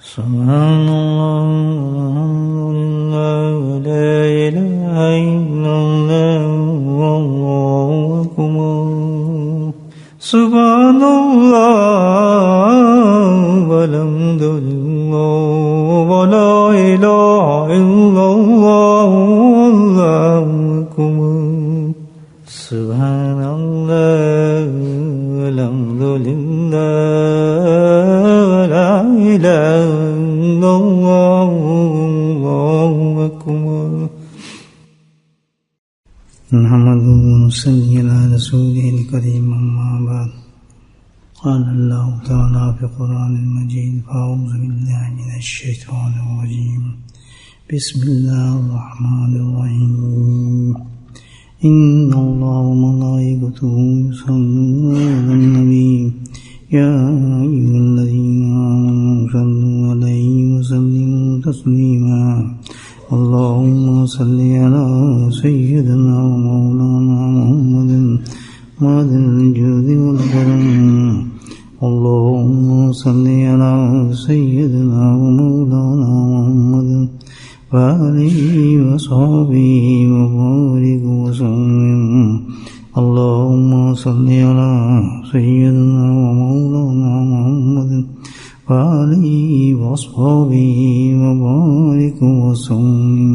سبحان اللہ لا الہ الا اللہ واللہ اکبر سبحان اللہ والحمد للہ ولا الہ الا اللہ واللہ اکبر سبحان اللہ والحمد للہ ولا الہ الا اللہ واللہ اکبر نحمده ونصلي على رسوله الكريم أما بعد قال الله تعالى في القرآن المجيد فأعوذ بالله من الشيطان الرجيم بسم الله الرحمن الرحيم إن الله وملائكته يصلون على النبي يا أيها الذين آمنوا صلوا عليه وسلموا تسليما اللهم صل على سيدنا ومولانا محمد معدن الجود والكرم اللهم صل على سيدنا ومولانا محمد وآله وصحبه وبارك وسلم اللهم صل على سيدنا ومولانا محمد وآله وصحبه وبارك وسلم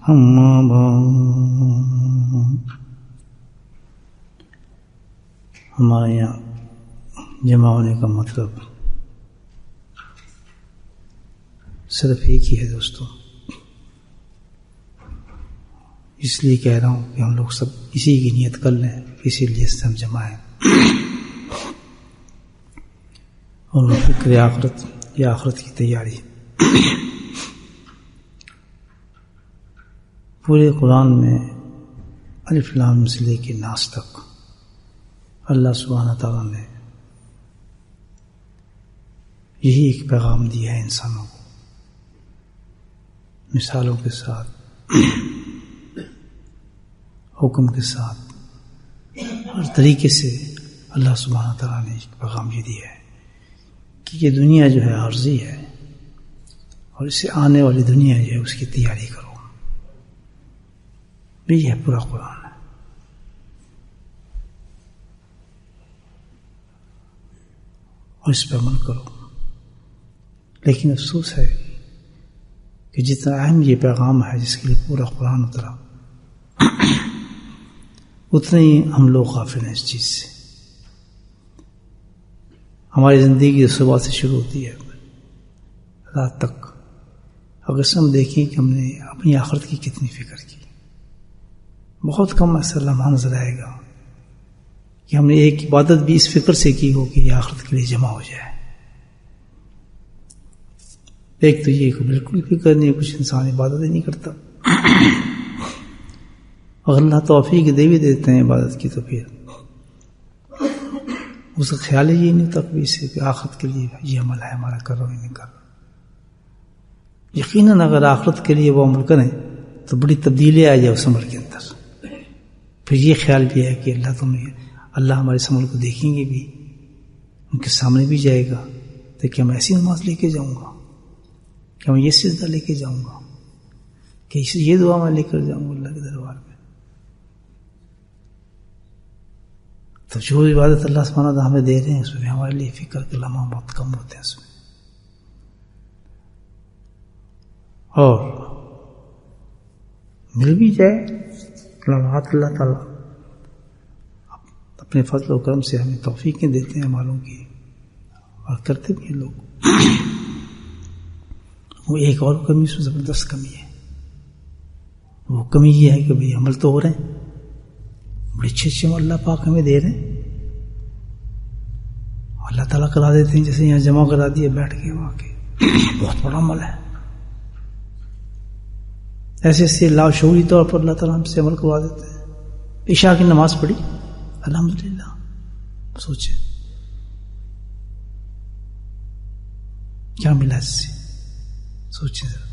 أما بعد ہمارے یہاں جمع ہونے کا مطلب صرف ایک ہی ہے دوستو، اس لیے کہہ رہا ہوں کہ ہم لوگ سب اسی کی نیت کر لیں، اسی لیے سے ہم جمع ہیں اور فکر آخرت یا آخرت کی تیاری۔ پورے قرآن میں الف لام سے لے کے ناس تک اللہ سبحانہ تعالیٰ نے یہی ایک پیغام دیا ہے انسانوں کو، مثالوں کے ساتھ، حکم کے ساتھ، ہر طریقے سے اللہ سبحانہ تعالیٰ نے ایک پیغام یہ دیا ہے کہ یہ دنیا جو ہے عارضی ہے اور اس سے آنے والی دنیا جو ہے اس کی تیاری کرو۔ یہ ہے پورا قرآن ہے۔ اور اس پہ عمل کرو، لیکن افسوس ہے کہ جتنا اہم یہ پیغام ہے جس کے لیے پورا قرآن اترا، اتنے ہی ہم لوگ غافل ہیں اس چیز سے۔ ہماری زندگی صبح سے شروع ہوتی ہے رات تک، اگر ہم دیکھیں کہ ہم نے اپنی آخرت کی کتنی فکر کی، بہت کم ایسا لمحہ نظر آئے گا کہ ہم نے ایک عبادت بھی اس فکر سے کی ہو کہ یہ آخرت کے لیے جمع ہو جائے۔ ایک تو یہ کہ بالکل فکر نہیں، کچھ انسان عبادت ہی نہیں کرتا، اگر اللہ توفیق دے بھی دیتے ہیں عبادت کی تو پھر اس کا خیال ہی نہیں تقوی سے کہ آخرت کے لیے یہ عمل ہے ہمارا، کر رہا ہی نہیں کر رہا۔ یقیناً اگر آخرت کے لیے وہ عمل کریں تو بڑی تبدیلی آ جائے اس عمل کے اندر، پھر یہ خیال بھی ہے کہ اللہ ہمارے اس عمل کو دیکھیں گے بھی، ان کے سامنے بھی جائے گا تو کیا میں ایسی نماز لے کے جاؤں گا، کیا میں یہ سجدہ لے کے جاؤں گا، کہ یہ دعا میں لے کر جاؤں گا اللہ کے دربار میں۔ تو جو عبادت اللہ سبحانہ تعالیٰ ہمیں دے رہے ہیں اس میں ہمارے لیے فکر کے لمحہ بہت کم ہوتے ہیں اس میں۔ اور مل بھی جائے لمحات اللہ تعالیٰ اپنے فضل و کرم سے ہمیں توفیقیں دیتے ہیں معلوم کی، اور کرتے بھی ہیں لوگ۔ وہ ایک اور کمی سے زبردست کمی ہے، وہ کمی یہ ہے کہ بھئی عمل تو ہو رہے ہیں، بڑے اچھے اللہ پاک ہمیں دے رہے ہیں، اللہ تعالیٰ کرا دیتے ہیں، جیسے یہاں جمع کرا دیا بیٹھ کے وہاں کے، بہت بڑا عمل ہے۔ ایسے ایسے لاشعوری طور پر اللہ تعالیٰ ہم سے عمل کروا دیتے ہیں۔ عشاء کی نماز پڑھی الحمدللہ، سوچیں کیا ملا اس سے، سوچیں ذرا،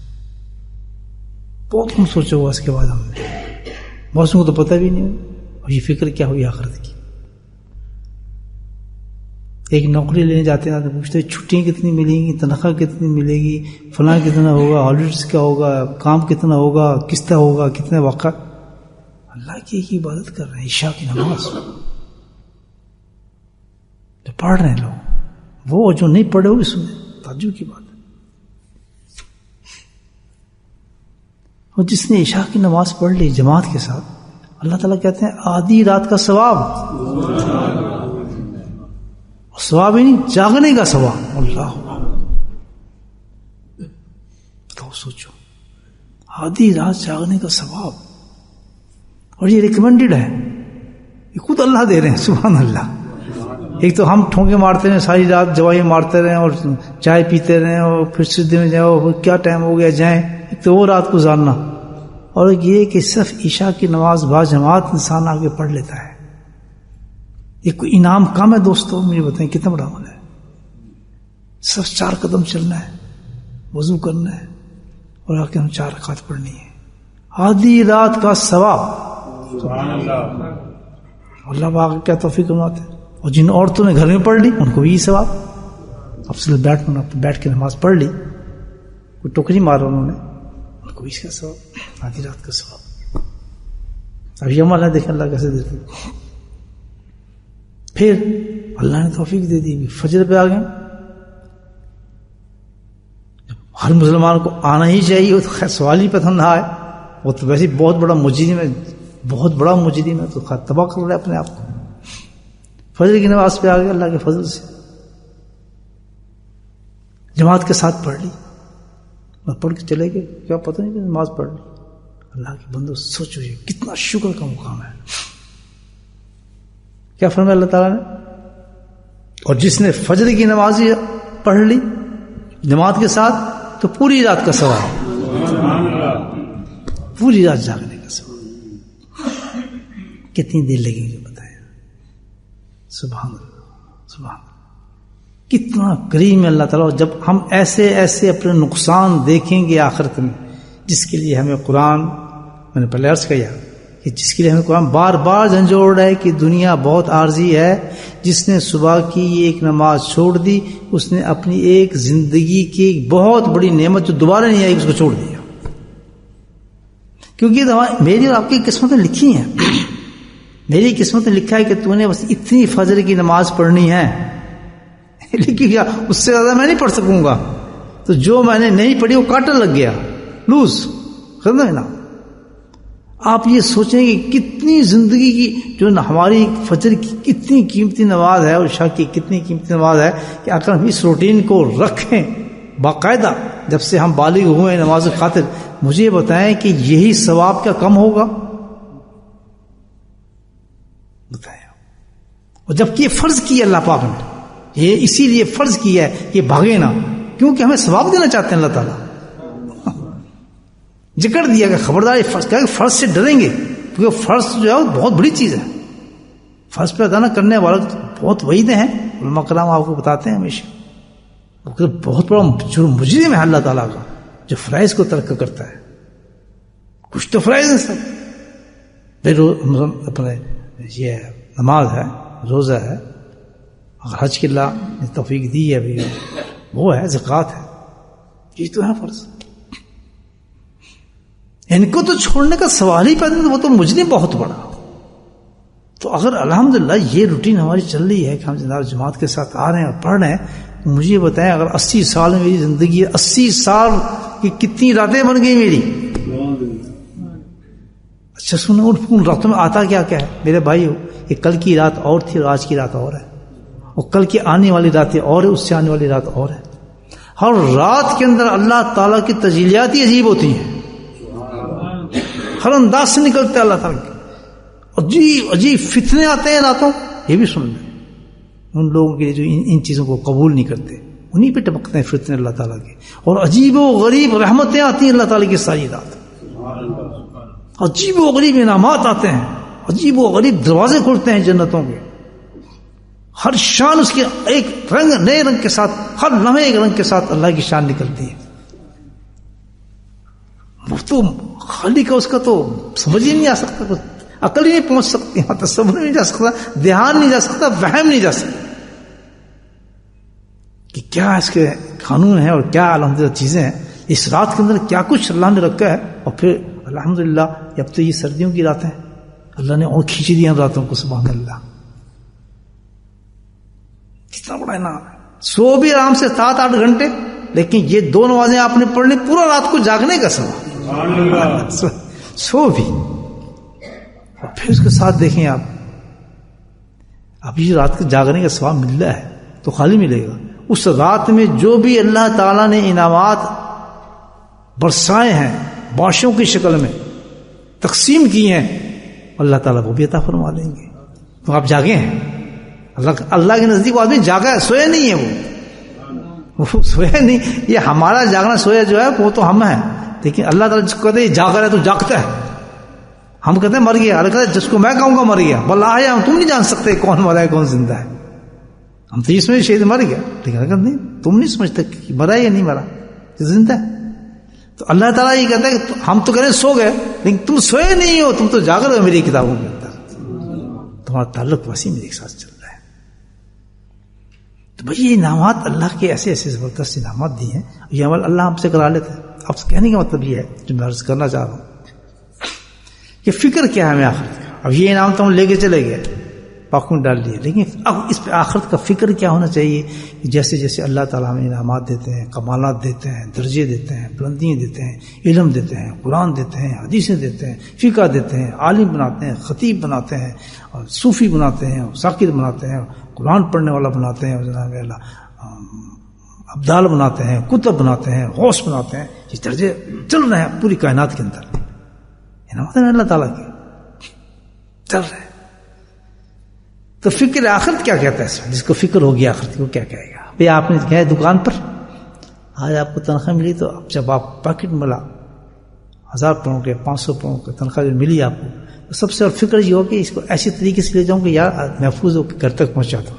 بہت کم سوچا ہوا اس کے بعد ہم نے، بہت کو تو پتہ بھی نہیں اور یہ فکر کیا ہوئی آخرت کی۔ ایک نوکری لینے جاتے ہیں تو پوچھتے ہیں چھٹیاں کتنی ملیں گی، تنخواہ کتنی ملے گی، فلاں کتنا ہوگا، ہالیڈیز کیا ہوگا، کام کتنا ہوگا، کس طرح ہوگا، کتنے وقت. اللہ کی ایک عبادت کر رہے ہیں، عشاء کی نماز جو پڑھ رہے ہیں لوگ، وہ جو نہیں پڑھے وہ بھی سنیں. تعجب کی بات ہے. اور جس نے عشاء کی نماز پڑھ لی جماعت کے ساتھ، اللہ تعالیٰ کہتے ہیں آدھی رات کا ثواب، ثواب ہی نہیں جاگنے کا ثواب. اللہ تو سوچو، آدھی رات جاگنے کا ثواب، اور یہ ریکمینڈڈ ہے، یہ خود اللہ دے رہے ہیں. سبحان اللہ. ایک تو ہم ٹھونکے مارتے رہے ساری رات، دوائیں مارتے رہے اور چائے پیتے رہے اور پھر سجدے میں جاؤ، کیا ٹائم ہو گیا جائیں. ایک تو وہ رات گزارنا، اور ایک یہ کہ صرف عشاء کی نماز با جماعت انسان آگے پڑھ لیتا ہے. یہ کوئی انعام کم ہے دوستوں؟ مجھے بتائیں کتنا بڑا عمل ہے. صرف 4 قدم چلنا ہے، وضو کرنا ہے اور آ کے ہم 4 رکعت پڑھنی ہے. آدھی رات کا ثواب. اللہ پاک کیا توفیق فرماتے ہیں. اور جن عورتوں نے گھر میں پڑھ لی ان کو بھی یہ ثواب. افضل بیٹھ کے نماز پڑھ لی، کوئی ٹوکری مارا انہوں نے، ان کو بھی اس کا ثواب، آدھی رات کا ثواب. اب یہ عمل ہے، دیکھیں اللہ کیسے دیتے. پھر اللہ نے توفیق دے دی، فجر پہ آ گئے. ہر مسلمان کو آنا ہی چاہیے، وہ تو خیر سوال ہی پسند نہ آئے، وہ تو ویسے بہت بڑا مجرم ہے، بہت بڑا مجرم ہے، تو تباہ کر رہا ہے اپنے آپ کو. فجر کی نماز پہ آ گئے، اللہ کے فضل سے جماعت کے ساتھ پڑھ لی. پڑھ کے چلے گئے، کیا پتہ نہیں کہ نماز پڑھ لی. اللہ کے بندو سوچو یہ کتنا شکر کا مقام ہے. کیا فرمایا اللہ تعالیٰ نے؟ اور جس نے فجر کی نماز پڑھ لی جماعت کے ساتھ تو پوری رات کا ثواب، پوری رات جاگنے کا ثواب. کتنی دیر لگیں گے بتائیں؟ سبحان اللہ، سبحان اللہ. کتنا کریم ہے اللہ تعالیٰ. جب ہم ایسے ایسے اپنے نقصان دیکھیں گے آخرت میں، جس کے لیے ہمیں قرآن، میں نے پہلے عرض کیا کہ جس کے لیے ہمیں قرآن بار بار جھنجھوڑ رہا ہے کہ دنیا بہت عارضی ہے. جس نے صبح کی ایک نماز چھوڑ دی، اس نے اپنی ایک زندگی کی بہت بڑی نعمت جو دوبارہ نہیں آئی اس کو چھوڑ دیا. کیونکہ میری اور آپ کی قسمتیں لکھی ہیں. میری قسمت نے لکھا ہے کہ تو نے بس اتنی فجر کی نماز پڑھنی ہے، لیکن کیا اس سے زیادہ میں نہیں پڑھ سکوں گا. تو جو میں نے نہیں پڑھی وہ کاٹا لگ گیا، لوز ختم ہے نا. آپ یہ سوچیں کہ کتنی زندگی کی جو ہماری فجر کی کتنی قیمتی نماز ہے اور عشاء کی کتنی قیمتی نماز ہے کہ اگر ہم اس روٹین کو رکھیں باقاعدہ جب سے ہم بالغ ہوئے ہیں نماز کی خاطر، مجھے بتائیں کہ یہی ثواب کیا کم ہوگا؟ بتائیں. اور جبکہ یہ فرض کیا اللہ پاک نے، یہ اسی لیے فرض کیا ہے کہ بھاگے نہ، کیونکہ ہمیں ثواب دینا چاہتے ہیں اللہ تعالیٰ. ذکر دیا کہ خبردار فرض سے ڈریں گے، کیونکہ فرض جو ہے وہ بہت بڑی چیز ہے. فرض پہ ادا نہ کرنے والے بہت وعیدیں ہیں. علماء کرام آپ کو بتاتے ہیں ہمیشہ بہت بڑا جرم مجرم ہے اللہ تعالیٰ کا جو فرائض کو ترک کرتا ہے. کچھ تو فرائض ہیں سب. پھر اپنے یہ نماز ہے، روزہ ہے، اگر حج کے اللہ نے توفیق دی ہے بھی وہ ہے، زکوٰۃ ہے، یہ تو ہے فرض. ان کو تو چھوڑنے کا سوال ہی پیدا نہیں، وہ تو مجرم بہت بڑا. تو اگر الحمدللہ یہ روٹین ہماری چل رہی ہے کہ ہم جناب جماعت کے ساتھ آ رہے ہیں اور پڑھ رہے ہیں، مجھے بتائیں اگر 80 سال میں میری زندگی ہے، 80 سال کی کتنی راتیں بن گئی میری. اچھا سنو، ان راتوں میں آتا کیا کیا ہے میرے بھائی؟ یہ کل کی رات اور تھی اور آج کی رات اور ہے، اور کل کی آنے والی راتیں اور ہے، اس سے آنے والی رات اور ہے. ہر رات کے اندر اللہ تعالیٰ کی تجلیات ہی عجیب ہوتی ہیں، ہر انداز سے نکلتے ہیں اللہ تعالیٰ کے. عجیب عجیب فتنے آتے ہیں راتوں. یہ بھی سن لیں ان لوگوں کے لیے جو ان چیزوں کو قبول نہیں کرتے، انہیں پہ ٹپکتے ہیں فتنے اللہ تعالیٰ کے. اور عجیب و غریب رحمتیں آتی ہیں اللہ تعالیٰ کی ساری رات. عجیب و غریب انعامات آتے ہیں، عجیب و غریب دروازے کھلتے ہیں جنتوں کے. ہر شان اس کے ایک رنگ، نئے رنگ کے ساتھ، ہر لمحے ایک رنگ کے ساتھ اللہ کی شان نکلتی ہے. وہ تو خالی کا اس کا تو سمجھ ہی نہیں آ سکتا، عقل ہی نہیں پہنچ سکتی، تصور نہیں جا سکتا، دھیان نہیں جا سکتا، وہم نہیں جا سکتا. کیا اس کے قانون ہیں اور کیا الحمدللہ چیزیں ہیں. اس رات کے اندر کیا کچھ اللہ نے رکھا ہے. اور پھر الحمدللہ اب تو یہ سردیوں کی راتیں ہیں, اللہ نے اور کھینچ دی ان راتوں کو. سبحان اللہ, کتنا بڑا انعام ہے. سو بھی آرام سے 7-8 گھنٹے, لیکن یہ 2 نمازیں آپ نے پڑھ لی, پورا رات کو جاگنے کا ثواب. سو بھی, اور پھر اس کے ساتھ دیکھیں آپ, ابھی رات کے جاگنے کا ثواب مل رہا ہے تو خالی ملے گا. اس رات میں جو بھی اللہ تعالیٰ نے انعامات برسائے ہیں, بارشوں کی شکل میں تقسیم کیے ہیں, اللہ تعالیٰ وہ بھی عطا فرما لیں گے. تو آپ جاگے ہیں, اللہ کے نزدیک وہ آدمی جاگا ہے, سویا نہیں ہے. وہ سویا نہیں, یہ ہمارا جاگنا سویا جو ہے وہ تو ہم ہیں, لیکن اللہ تعالیٰ جس کو کہتے ہیں جاگ رہا ہے تو جاگتا ہے. ہم کہتے ہیں مر گیا, اللہ کہتے ہیں جس کو میں کہوں گا مر گیا. بلا آیا, تم نہیں جان سکتے کون مرا ہے کون زندہ ہے. ہم تو اس میں شہید مر گیا, لیکن اگر نہیں, تم نہیں سمجھتے کہ مرا یا نہیں مرا, زندہ ہے. تو اللہ تعالیٰ یہ کہتا ہے کہ ہم تو کہتے ہیں سو گئے, لیکن تم سوئے نہیں ہو, تم تو جاگ رہے ہو میری کتابوں کے اندر. تمہارا تعلق وسیع میرے ساتھ چل رہا ہے. تو بھائی یہ انعامات اللہ کے ایسے ایسے زبردست انعامات دیے ہیں, یہ عمل اللہ ہم سے کرا لیتے ہیں. اب کہنے کا مطلب یہ ہے جو میں عرض کرنا چاہ رہا ہوں کہ فکر کیا ہے ہمیں آخرت کا. اب یہ انعام تو ہم لے کے چلے گئے, پاکوں میں ڈال لیے, لیکن اب اس پہ آخرت کا فکر کیا ہونا چاہیے کہ جیسے جیسے اللہ تعالیٰ ہمیں انعامات دیتے ہیں, کمالات دیتے ہیں, درجے دیتے ہیں, بلندیاں دیتے ہیں, علم دیتے ہیں, قرآن دیتے ہیں, حدیثیں دیتے ہیں, فقہ دیتے ہیں, عالم بناتے ہیں, خطیب بناتے ہیں, اور صوفی بناتے ہیں, اور ذاکر بناتے ہیں, قرآن پڑھنے والا بناتے ہیں, اور جناب اللہ ابدال بناتے ہیں, کتب بناتے ہیں, غوث بناتے ہیں. یہ درجے چل رہے ہیں پوری کائنات کے اندر, انعامات ہیں اللہ تعالیٰ کے چل رہے ہیں. تو فکر آخرت کیا کہتا ہے؟ جس کو فکر ہوگی آخرت کو کیا کہے گا؟ بھئی آپ نے گئے دکان پر, آج آپ کو تنخواہ ملی, تو اب جب آپ پاکٹ ملا 1000 پاؤنڈ کے 500 پاؤنڈ کے تنخواہ جو ملی آپ کو, تو سب سے اور فکر یہ ہو کہ اس کو ایسی طریقے سے لے جاؤں کہ یار محفوظ ہو کے گھر تک پہنچا دوں.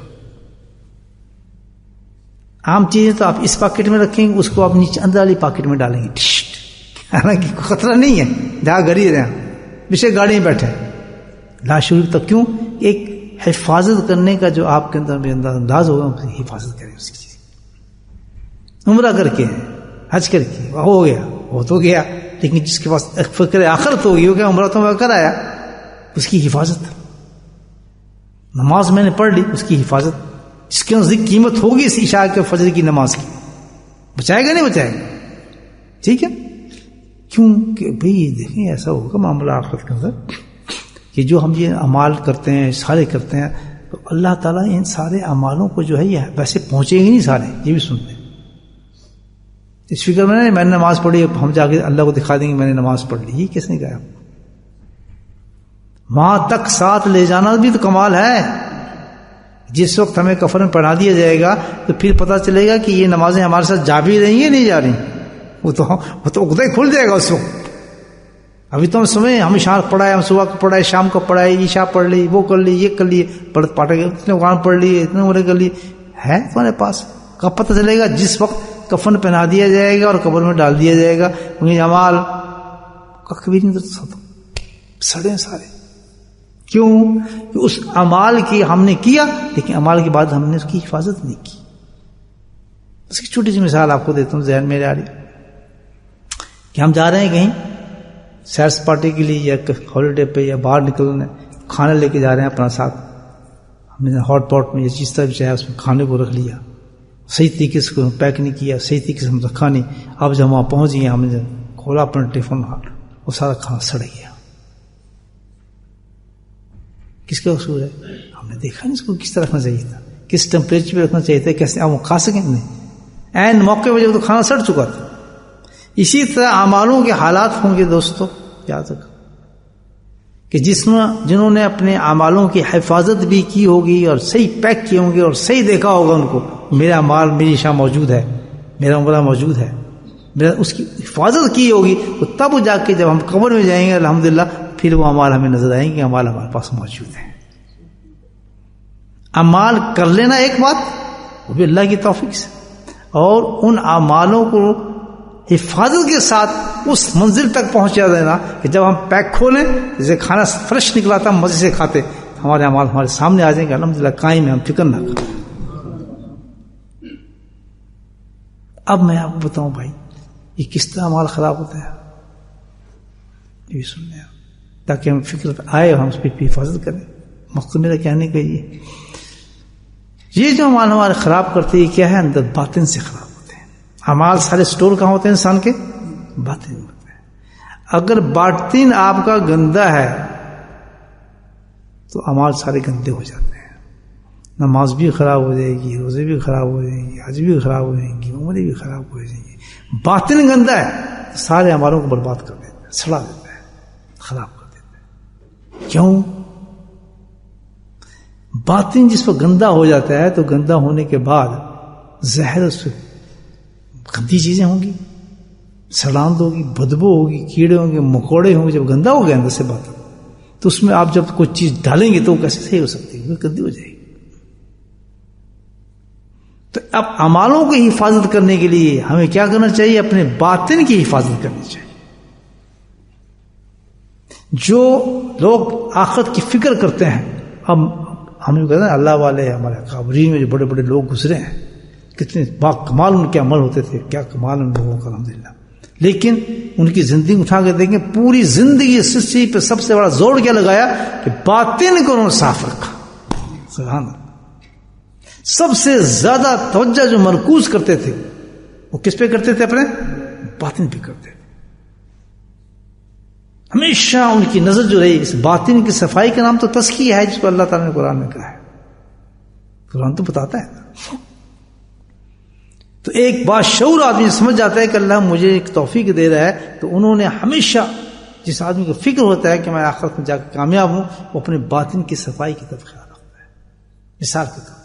عام چیزیں تو آپ اس پاکٹ میں رکھیں گے, اس کو آپ نیچے اندر والی پاکٹ میں ڈالیں گے, حالانکہ خطرہ نہیں ہے, جہاں گھڑی رہے پیچھے گاڑی میں بیٹھے لاشعور تک. کیوں؟ ایک حفاظت کرنے کا جو آپ کے اندر انداز ہوگا, حفاظت کریں اس کی چیز. عمرہ کر کے, حج کر کے, ہو گیا, وہ تو گیا, لیکن جس کے پاس فکر آخرت ہوگی, وہ کیا عمرہ تو میں کر آیا, اس کی حفاظت. نماز میں نے پڑھ لی, اس کی حفاظت. جس کے نزدیک قیمت ہوگی اس عشاء کے فجر کی نماز کی, بچائے گا نہیں بچائے گا, ٹھیک ہے. کیوں کہ بھئی دیکھیں ایسا ہوگا معاملہ آخرت کے اندر کہ جو ہم یہ اعمال کرتے ہیں, سارے کرتے ہیں, تو اللہ تعالیٰ ان سارے اعمالوں کو جو ہے یہ ویسے پہنچے گی نہیں سارے, یہ بھی سنتے ہیں. اس فکر میں نہیں میں نے نماز پڑھی, ہم جا کے اللہ کو دکھا دیں گے میں نے نماز پڑھ لی, یہ کس نے کہا؟ وہاں تک ساتھ لے جانا بھی تو کمال ہے. جس وقت ہمیں کفن میں پڑھا دیا جائے گا تو پھر پتہ چلے گا کہ یہ نمازیں ہمارے ساتھ جا بھی رہی ہیں نہیں جا رہی, وہ تو عقدہ کھل جائے گا اس وقت. ابھی تو ہم سمجھیں ہم شام پڑھائے, ہم صبح کو پڑھائے, شام کو پڑھائے, عشاء پڑھ لی, وہ کر لی, یہ کر لیے, پاٹے کے اتنے قرآن پڑھ لیے, اتنے عمرے کر لیے, ہے تمہارے پاس. کب پتہ چلے گا؟ جس وقت کفن پہنا دیا جائے گا اور قبر میں ڈال دیا جائے گا. انہیں اعمال کبھی نہیں سڑے سارے. کیوں کہ اس اعمال کی ہم نے کیا, لیکن اعمال کے بعد ہم نے اس کی حفاظت نہیں کی. اس کی چھوٹی سی مثال آپ کو دیتا ہوں, ذہن میں آ رہی کہ ہم جا رہے ہیں کہیں سیر سپاٹے کے لیے یا ہالیڈے پہ یا باہر نکلنے, کھانا لے کے جا رہے ہیں اپنا ساتھ. ہم نے ہاٹ پاٹ میں یہ چیز طرح چاہے اس میں کھانے کو رکھ لیا, صحیح طریقے سے پیک نہیں کیا, صحیح طریقے سے ہم رکھا نہیں. اب جب وہاں پہنچ گئے, ہم نے کھولا اپنا ٹیفن, وہ سارا کھانا سڑ گیا. کس کا قصور ہے؟ ہم نے دیکھا نہیں اس کو کس طرح رکھنا چاہیے تھا, کس ٹیمپریچر پہ رکھنا چاہیے تھا, کیسے آپ وہ کھا سکیں. نہیں, عین موقع پہ جب تو کھانا سڑ چکا تھا. اسی طرح اعمالوں کے حالات ہوں گے دوستو, یاد رکھو کہ جنہوں نے اپنے اعمالوں کی حفاظت بھی کی ہوگی اور صحیح پیک کیے ہوں گے اور صحیح دیکھا ہوگا ان کو, میرا مال میری شاہ موجود ہے, میرا عمرہ موجود ہے, میرا اس کی حفاظت کی ہوگی, تو تب جا کے جب ہم قبر میں جائیں گے الحمدللہ پھر وہ اعمال ہمیں نظر آئیں گے, اعمال ہمارے پاس موجود ہیں. اعمال کر لینا ایک بات, وہ بھی اللہ کی توفیق سے, اور ان اعمالوں کو حفاظت کے ساتھ اس منزل تک پہنچا دینا کہ جب ہم پیک کھولیں, جیسے کھانا فریش نکلا تھا مزے سے کھاتے, ہمارے اعمال ہمارے سامنے آ جائیں گے الحمدللہ, قائم ہے, ہم فکر نہ کریں. اب میں آپ کو بتاؤں بھائی یہ کس طرح مال خراب ہوتا ہے، یہ سننے تاکہ ہم فکر آئے اور ہم اس پہ حفاظت کریں. مقصد میرا کہنے کا یہ جو مال ہمارے خراب کرتے ہیں کیا ہے، اندر باطن سے خراب ہوتے ہیں. اعمال سارے سٹور کہاں ہوتے ہیں؟ انسان کے باطن میں ہوتے ہیں. اگر باطن آپ کا گندا ہے تو اعمال سارے گندے ہو جاتے ہیں. نماز بھی خراب ہو جائے گی، روزے بھی خراب ہو جائیں گے، حج بھی خراب ہو جائیں گی، عمریں بھی خراب ہو جائیں گی. باطن گندا ہے سارے اعمالوں کو برباد کر دیتا ہے، سڑا دیتا ہے، خراب کر دیتا ہے. کیوں؟ باطن جس پر گندا ہو جاتا ہے تو گندا ہونے کے بعد زہر اس سے گندی چیزیں ہوں گی، سڑاند ہوگی، بدبو ہوگی، کیڑے ہوں گے، مکوڑے ہوں گے. جب گندا ہو گیا اندر سے باطن تو اس میں آپ جب کوئی چیز ڈالیں گے تو وہ کیسے صحیح ہو سکتی ہے؟ وہ گندی ہو جائے گی. تو اب اعمالوں کی حفاظت کرنے کے لیے ہمیں کیا کرنا چاہیے؟ اپنے باطن کی حفاظت کرنی چاہیے. جو لوگ آخرت کی فکر کرتے ہیں، اب ہم یہ کہتے ہیں اللہ والے ہمارے قابرین میں جو بڑے بڑے لوگ گزرے ہیں کتنے با کمال ان کے عمل ہوتے تھے، کیا کمال ان لوگوں کا الحمدللہ. لیکن ان کی زندگی اٹھا کے دیکھیں، پوری زندگی اس چیز پہ سب سے بڑا زور کیا لگایا کہ باطن کو انہوں نے صاف رکھا. سبحان اللہ. سب سے زیادہ توجہ جو مرکوز کرتے تھے وہ کس پہ کرتے تھے؟ اپنے باطن پہ کرتے تھے. ہمیشہ ان کی نظر جو رہی اس باطن کی صفائی کا نام تو تزکیہ ہے، جس کو اللہ تعالیٰ نے قرآن میں کہا ہے. قرآن تو بتاتا ہے. تو ایک باشعور آدمی سمجھ جاتا ہے کہ اللہ مجھے ایک توفیق دے رہا ہے، تو انہوں نے ہمیشہ جس آدمی کو فکر ہوتا ہے کہ میں آخرت میں جا کے کامیاب ہوں، وہ اپنے باطن کی صفائی کی طرف خیال رکھتا ہے. مثال کے طور پر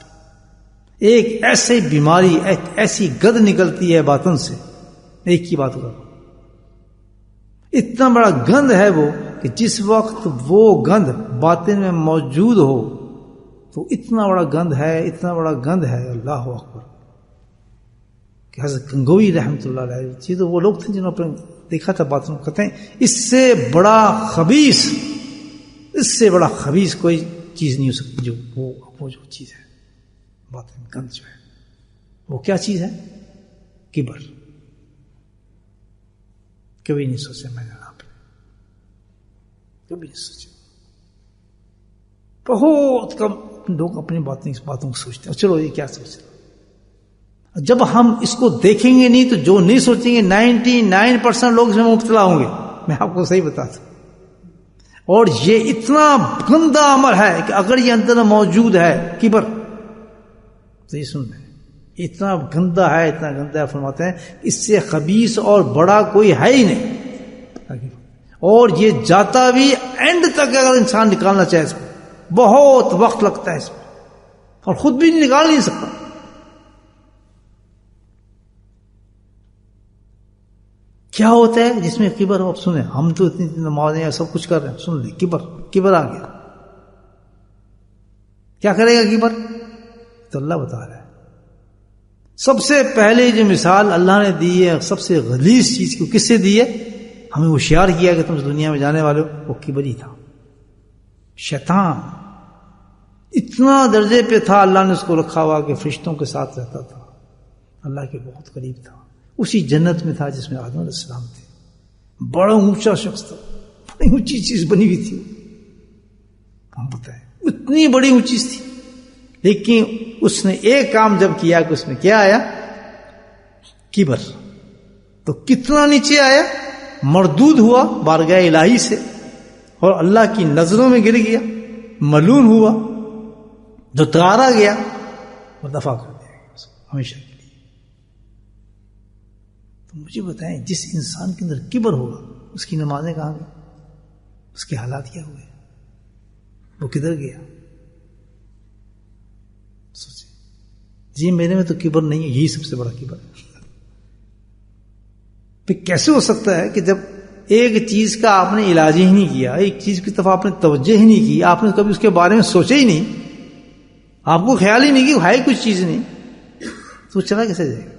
ایک ایسی بیماری، ایک ایسی گند نکلتی ہے باطن سے. ایک کی بات کروں، اتنا بڑا گند ہے وہ کہ جس وقت وہ گند باطن میں موجود ہو تو اتنا بڑا گند ہے، اتنا بڑا گند ہے، اللہ اکبر. کہ حضرت گنگوئی رحمۃ اللہ علیہ یہ تو وہ لوگ تھے جنہوں نے دیکھا تھا باطن کو، کہتے ہیں اس سے بڑا خبیث، اس سے بڑا خبیث کوئی چیز نہیں ہو سکتی جو وہ جو چیز ہے باطن گند جو ہے. وہ کیا چیز ہے؟ کبر. کبھی نہیں سوچے میں نے، آپ نے کبھی نہیں سوچے. بہت کم لوگ اپنی اس باتوں کو سوچتے ہیں. چلو یہ کیا سوچ رہا، جب ہم اس کو دیکھیں گے نہیں تو جو نہیں سوچیں گے 99% لوگ اس میں مبتلا ہوں گے. میں آپ کو صحیح بتاتا ہوں. اور یہ اتنا گندا عمل ہے کہ اگر یہ اندر موجود ہے کبر، تو یہ سن رہے اتنا گندا ہے، اتنا گندا ہے. فرماتے ہیں اس سے خبیث اور بڑا کوئی ہے ہی نہیں. اور یہ جاتا بھی اینڈ تک، اگر انسان نکالنا چاہے اس کو بہت وقت لگتا ہے اس میں، اور خود بھی نکال نہیں سکتا. کیا ہوتا ہے جس میں کبر ہو؟ اب سنیں، ہم تو اتنی نمازیں سب کچھ کر رہے ہیں، سن لیں کبر آ گیا. کیا کرے گا کبر؟ تو اللہ بتا رہا ہے. سب سے پہلے جو مثال اللہ نے دی ہے سب سے غلیظ چیز کو کس سے دی ہے؟ ہمیں ہوشیار کیا کہ تم اس دنیا میں جانے والے ہو، وہ کبر ہی تھا. شیطان اتنا درجے پہ تھا، اللہ نے اس کو رکھا ہوا کہ فرشتوں کے ساتھ رہتا تھا، اللہ کے بہت قریب تھا. اسی جنت میں تھا جس میں آدم علیہ السلام تھے. بڑا اونچا شخص تھا، بڑی اونچی چیز بنی ہوئی تھی. ہم بتائیں اتنی بڑی اونچی تھی، لیکن اس نے ایک کام جب کیا کہ اس میں کیا آیا؟ کبر. تو کتنا نیچے آیا؟ مردود ہوا بارگاہ الہی سے، اور اللہ کی نظروں میں گر گیا، ملعون ہوا، جو تارا گیا اور دفع کر دیا گیا ہمیشہ کے لیے. تو مجھے بتائیں جس انسان کے اندر کبر ہوگا اس کی نمازیں کہاں گئی؟ اس کے حالات کیا ہوئے؟ وہ کدھر گیا؟ سوچیں جی میرے میں تو کبر نہیں ہے، یہی سب سے بڑا کبر ہے. پھر کیسے ہو سکتا ہے کہ جب ایک چیز کا آپ نے علاج ہی نہیں کیا، ایک چیز کی طرف آپ نے توجہ ہی نہیں کی، آپ نے کبھی اس کے بارے میں سوچا ہی نہیں، آپ کو خیال ہی نہیں کہ ہے کچھ چیز نہیں، تو چلا کیسے جائے گا؟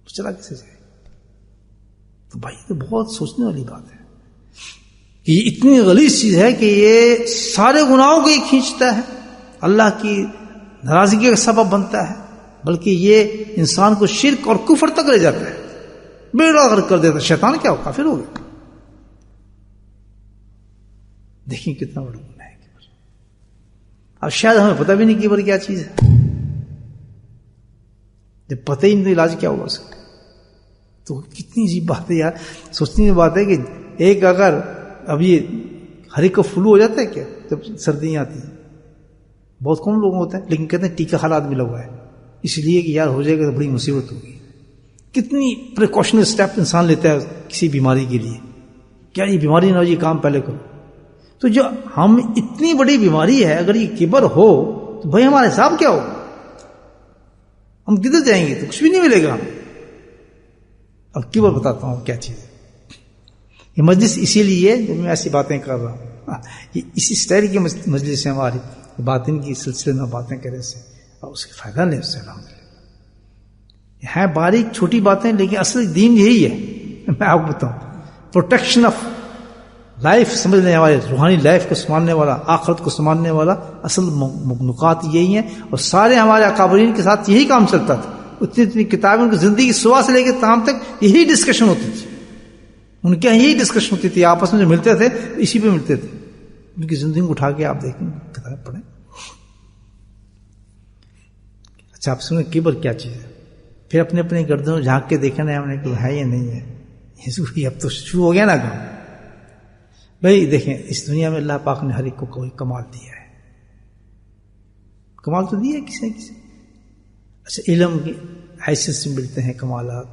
چلا کیسے جائے گا؟ تو بھائی تو بہت سوچنے والی بات ہے کہ یہ اتنی غلیظ چیز ہے کہ یہ سارے گناہوں کو یہ کھینچتا ہے، اللہ کی ناراضگی کا سبب بنتا ہے. بلکہ یہ انسان کو شرک اور کفر تک لے جاتا ہے، بیڑا غرق کر دیتا ہے. شیطان کیا ہو؟ کافر ہو گیا. دیکھیں کتنا بڑا گناہ ہے کبر. اب شاید ہمیں پتہ بھی نہیں کبر کیا چیز ہے. جب پتہ ہی نہیں تو علاج کیا ہوگا اس کا؟ تو کتنی عجیب بات ہے یار. سوچنے کی بات ہے کہ ایک اگر اب یہ ہر ایک کو فلو ہو جاتا ہے کیا جب سردیاں آتی ہیں؟ بہت کم لوگوں ہوتا ہے، لیکن کہتے ہیں ٹیکہ حالات بھی لگا ہے اس لیے کہ یار ہو جائے گا تو بڑی مصیبت ہوگی. کتنی پریکاشنری اسٹیپ انسان لیتا ہے کسی بیماری کے لیے. کیا یہ بیماری نہ ہو، یہ کام پہلے کرو. تو جو ہم اتنی بڑی بیماری ہے، اگر یہ کبر ہو تو بھائی ہمارا حساب کیا ہوگا؟ ہم کدھر جائیں گے؟ تو کچھ بھی نہیں ملے گا ہمیں. اب کبر بتاتا ہوں کیا چیز ہے. یہ مجلس اسی لیے جب میں ایسی باتیں کر رہا ہوں، یہ اسی اسٹائل کی مجلس ہے ہماری، باطن کی سلسلے میں باتیں کرے سے اور اس کے فائدہ لیں اس سے. الحمدللہ ہیں باریک چھوٹی باتیں، لیکن اصل دین یہی ہے. میں آپ کو بتاؤں، پروٹیکشن آف لائف سمجھنے والے، روحانی لائف کو سنبھالنے والا، آخرت کو سنبھالنے والا اصل نکات یہی ہیں. اور سارے ہمارے اکابرین کے ساتھ یہی کام چلتا تھا. اتنی کتابیں ان کی زندگی صبح سے لے کے شام تک یہی ڈسکشن ہوتی تھی. ان کے یہی ڈسکشن ہوتی تھی، آپس میں جو ملتے تھے اسی پہ ملتے تھے. ان کی زندگی کو اٹھا کے آپ دیکھیں، کتابیں پڑھیں. اچھا آپ سنیں کبر کیا چیز ہے. پھر اپنے اپنے گردنوں جھانک کے دیکھنا ہے ہم نے کہ ہے یا نہیں ہے. اب تو شروع ہو گیا نا کام. بھائی دیکھیں، اس دنیا میں اللہ پاک نے ہر ایک کو کوئی کمال دیا ہے. کمال تو دیا ہے کسی نے کسی. اچھا علم کی حیثیت سے ملتے ہیں کمالات.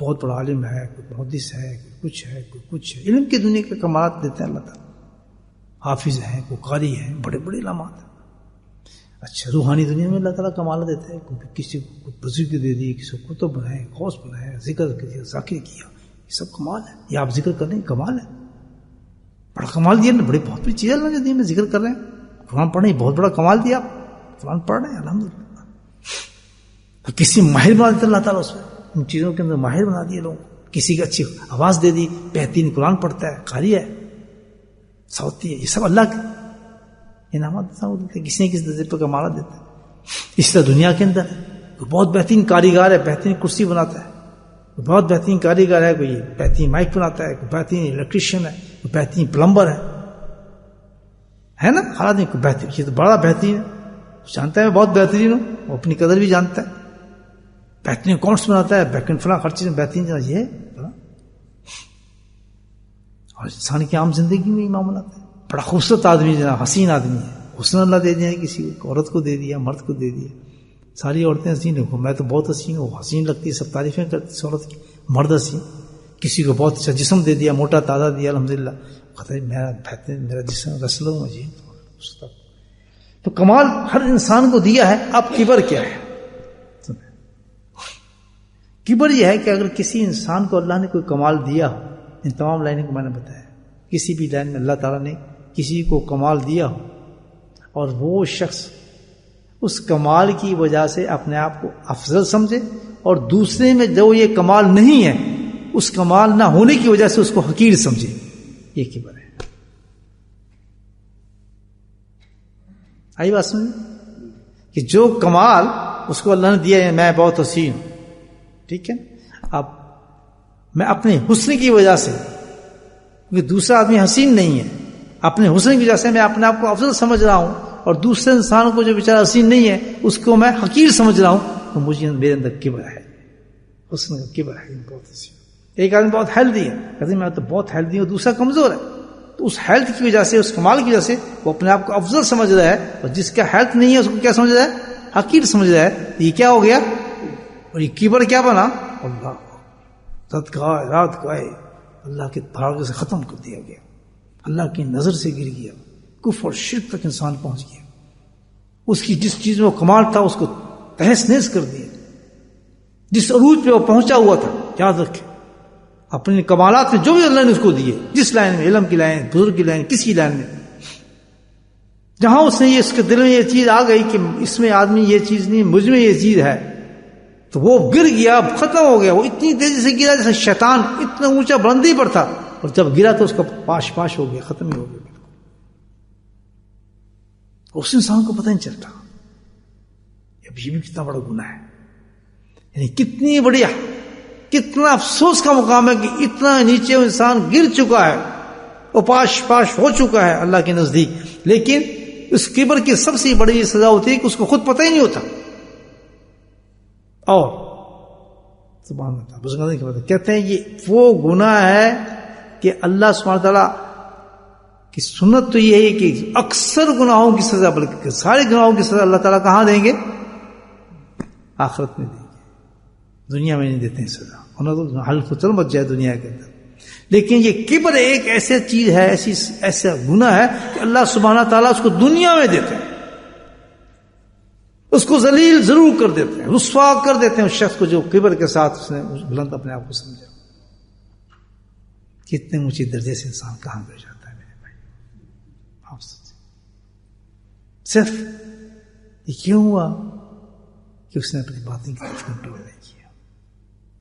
بہت بڑا عالم ہے، کوئی محدث ہے، کوئی کچھ ہے، کوئی کچھ ہے. علم کی دنیا کے کمالات دیتے ہیں اللہ تعالیٰ. حافظ ہیں، کوئی قاری ہیں، بڑے بڑے علامات ہیں. اچھا روحانی دنیا میں اللہ تعالیٰ کمال دیتا ہے. کسی کو بزرگ دے دی، کسی کو کتب بنائے، غوث بنائے، ذکر کیا، ذاکر کیا. یہ سب کمال ہے. یہ آپ ذکر کر رہے ہیں، کمال ہے. بڑا کمال دیا نا. بڑی بہت بڑی چیزیں اللہ نے دی. میں ذکر کر رہے ہیں، قرآن پڑھ رہے ہیں، بہت بڑا کمال دیا. آپ قرآن پڑھ رہے ہیں الحمدللہ. کسی ماہر بنا دیتا اللہ تعالیٰ اس میں، ان چیزوں کے اندر ماہر بنا دیے لوگ. کسی کی اچھی آواز دے دی، بہترین قرآن پڑھتا ہے، قاری ہے، صوتی ہے. یہ سب اللہ کے انعامات دیتے ہیں. کسی نے کسی درجے پہ کمالات دیتا ہے. اس طرح دنیا کے اندر کوئی بہت بہترین کاریگر ہے، بہترین کرسی بناتا ہے. کوئی بہت بہترین کاریگر ہے، کوئی بہترین مائک بناتا ہے، کوئی بہترین الیکٹریشین ہے، کوئی بہترین پلمبر ہے نا. حالات میں کوئی بہترین، یہ تو بڑا بہترین ہے. جانتا ہے میں بہت بہترین ہوں، وہ اپنی قدر بھی جانتا ہے. بہترین اکاؤنٹس بناتا ہے، بیک اینڈ فلاں ہر چیز میں بہترین. یہ اور انسان کی عام زندگی میں معاملات ہے. بڑا خوبصورت آدمی ہے، حسین آدمی ہے، حسن اللہ دے دیا کسی کو، عورت کو دے دیا، مرد کو دے دیا. ساری عورتیں حسین ہو، میں تو بہت حسین ہوں، حسین لگتی ہے، سب تعریفیں کرتی ہے عورت کی. مرد حسین. کسی کو بہت اچھا جسم دے دیا، موٹا تازہ دیا، الحمدللہ. کہتا ہے میرا بہترین، میرا جسم رسل ہوں جی. تو کمال ہر انسان کو دیا ہے. اب کبر کیا ہے؟ کبر یہ ہے کہ اگر کسی انسان کو اللہ نے کوئی کمال دیا ہو، ان تمام لائنوں کو میں نے بتایا، کسی بھی لائن میں اللہ تعالیٰ نے کسی کو کمال دیا ہو اور وہ شخص اس کمال کی وجہ سے اپنے آپ کو افضل سمجھے اور دوسرے میں جو یہ کمال نہیں ہے اس کمال نہ ہونے کی وجہ سے اس کو حقیر سمجھے، یہ کبر ہے. آئی بات سمجھ کہ جو کمال اس کو اللہ نے دیا ہے، میں بہت حسین ہوں، ٹھیک ہے. اب میں اپنے حسن کی وجہ سے، کیونکہ دوسرا آدمی حسین نہیں ہے، اپنے حسن کی وجہ سے میں اپنے آپ کو افضل سمجھ رہا ہوں اور دوسرے انسان کو جو بیچارہ حسین نہیں ہے اس کو میں حقیر سمجھ رہا ہوں. تو مجھے میرے اندر کبر ہے، حسن کا کبر ہے. بہت حسین. ایک آدمی بہت ہیلدی ہے، کہتے ہیں میں تو بہت ہیلدی ہوں، دوسرا کمزور ہے. تو اس ہیلتھ کی وجہ سے، اس کمال کی وجہ سے وہ اپنے آپ کو افضل سمجھ رہا ہے، اور جس کا ہیلتھ نہیں ہے اس کو کیا سمجھ رہا ہے؟ حقیر سمجھ رہا ہے. یہ کیا ہو گیا؟ اور یہ کبر کیا بنا؟ اللہ صدقہ رات گائے اللہ کے بھاگ سے ختم کر دیا گیا، اللہ کی نظر سے گر گیا، کفر اور شرک تک انسان پہنچ گیا. اس کی جس چیز میں وہ کمال تھا اس کو تہس نہس کر دیا. جس عروج پہ وہ پہنچا ہوا تھا، یاد رکھے اپنے کمالات میں جو بھی اللہ نے اس کو دیے، جس لائن میں، علم کی لائن، بزرگ کی لائن، کسی لائن میں، جہاں اس نے اس کے دل میں یہ چیز آ گئی کہ اس میں آدمی یہ چیز نہیں، مجھ میں یہ چیز ہے، تو وہ گر گیا، ختم ہو گیا. وہ اتنی تیزی سے گرا جیسے شیطان اتنا اونچا بلندی پر تھا، اور جب گرا تو اس کا پاش پاش ہو گیا، ختم ہی ہو گیا. اس انسان کو پتہ نہیں چلتا. اب یہ بھی کتنا بڑا گناہ ہے. یعنی کتنی بڑی، کتنا افسوس کا مقام ہے کہ اتنا نیچے انسان گر چکا ہے اور پاش ہو چکا ہے اللہ کے نزدیک، لیکن اس کبر کی سب سے بڑی سزا ہوتی ہے کہ اس کو خود پتہ ہی نہیں ہوتا. اور سبحان اللہ، بزرگان کی بات کہتے ہیں یہ وہ گناہ ہے کہ اللہ سبحانہ تعالیٰ کی سنت تو یہ ہے کہ اکثر گناہوں کی سزا، بلکہ سارے گناہوں کی سزا اللہ تعالیٰ کہاں دیں گے؟ آخرت میں دیں گے، دنیا میں نہیں دیتے ہیں سزا، انہوں تو حلف چل مچ جائے دنیا کے اندر. لیکن یہ کبر ایک ایسی چیز ہے، ایسا گناہ ہے کہ اللہ سبحانہ تعالیٰ اس کو دنیا میں دیتے ہیں، اس کو ذلیل ضرور کر دیتے ہیں، رسوا کر دیتے ہیں اس شخص کو جو کبر کے ساتھ اس نے بلند اپنے آپ کو سمجھا. کتنے اونچے درجے سے انسان کہاں گر جاتا ہے میرے بھائی. آپ سوچیں صرف یہ کیوں ہوا کہ اس نے اپنی باتیں کی طرف کنٹرول نہیں کیا.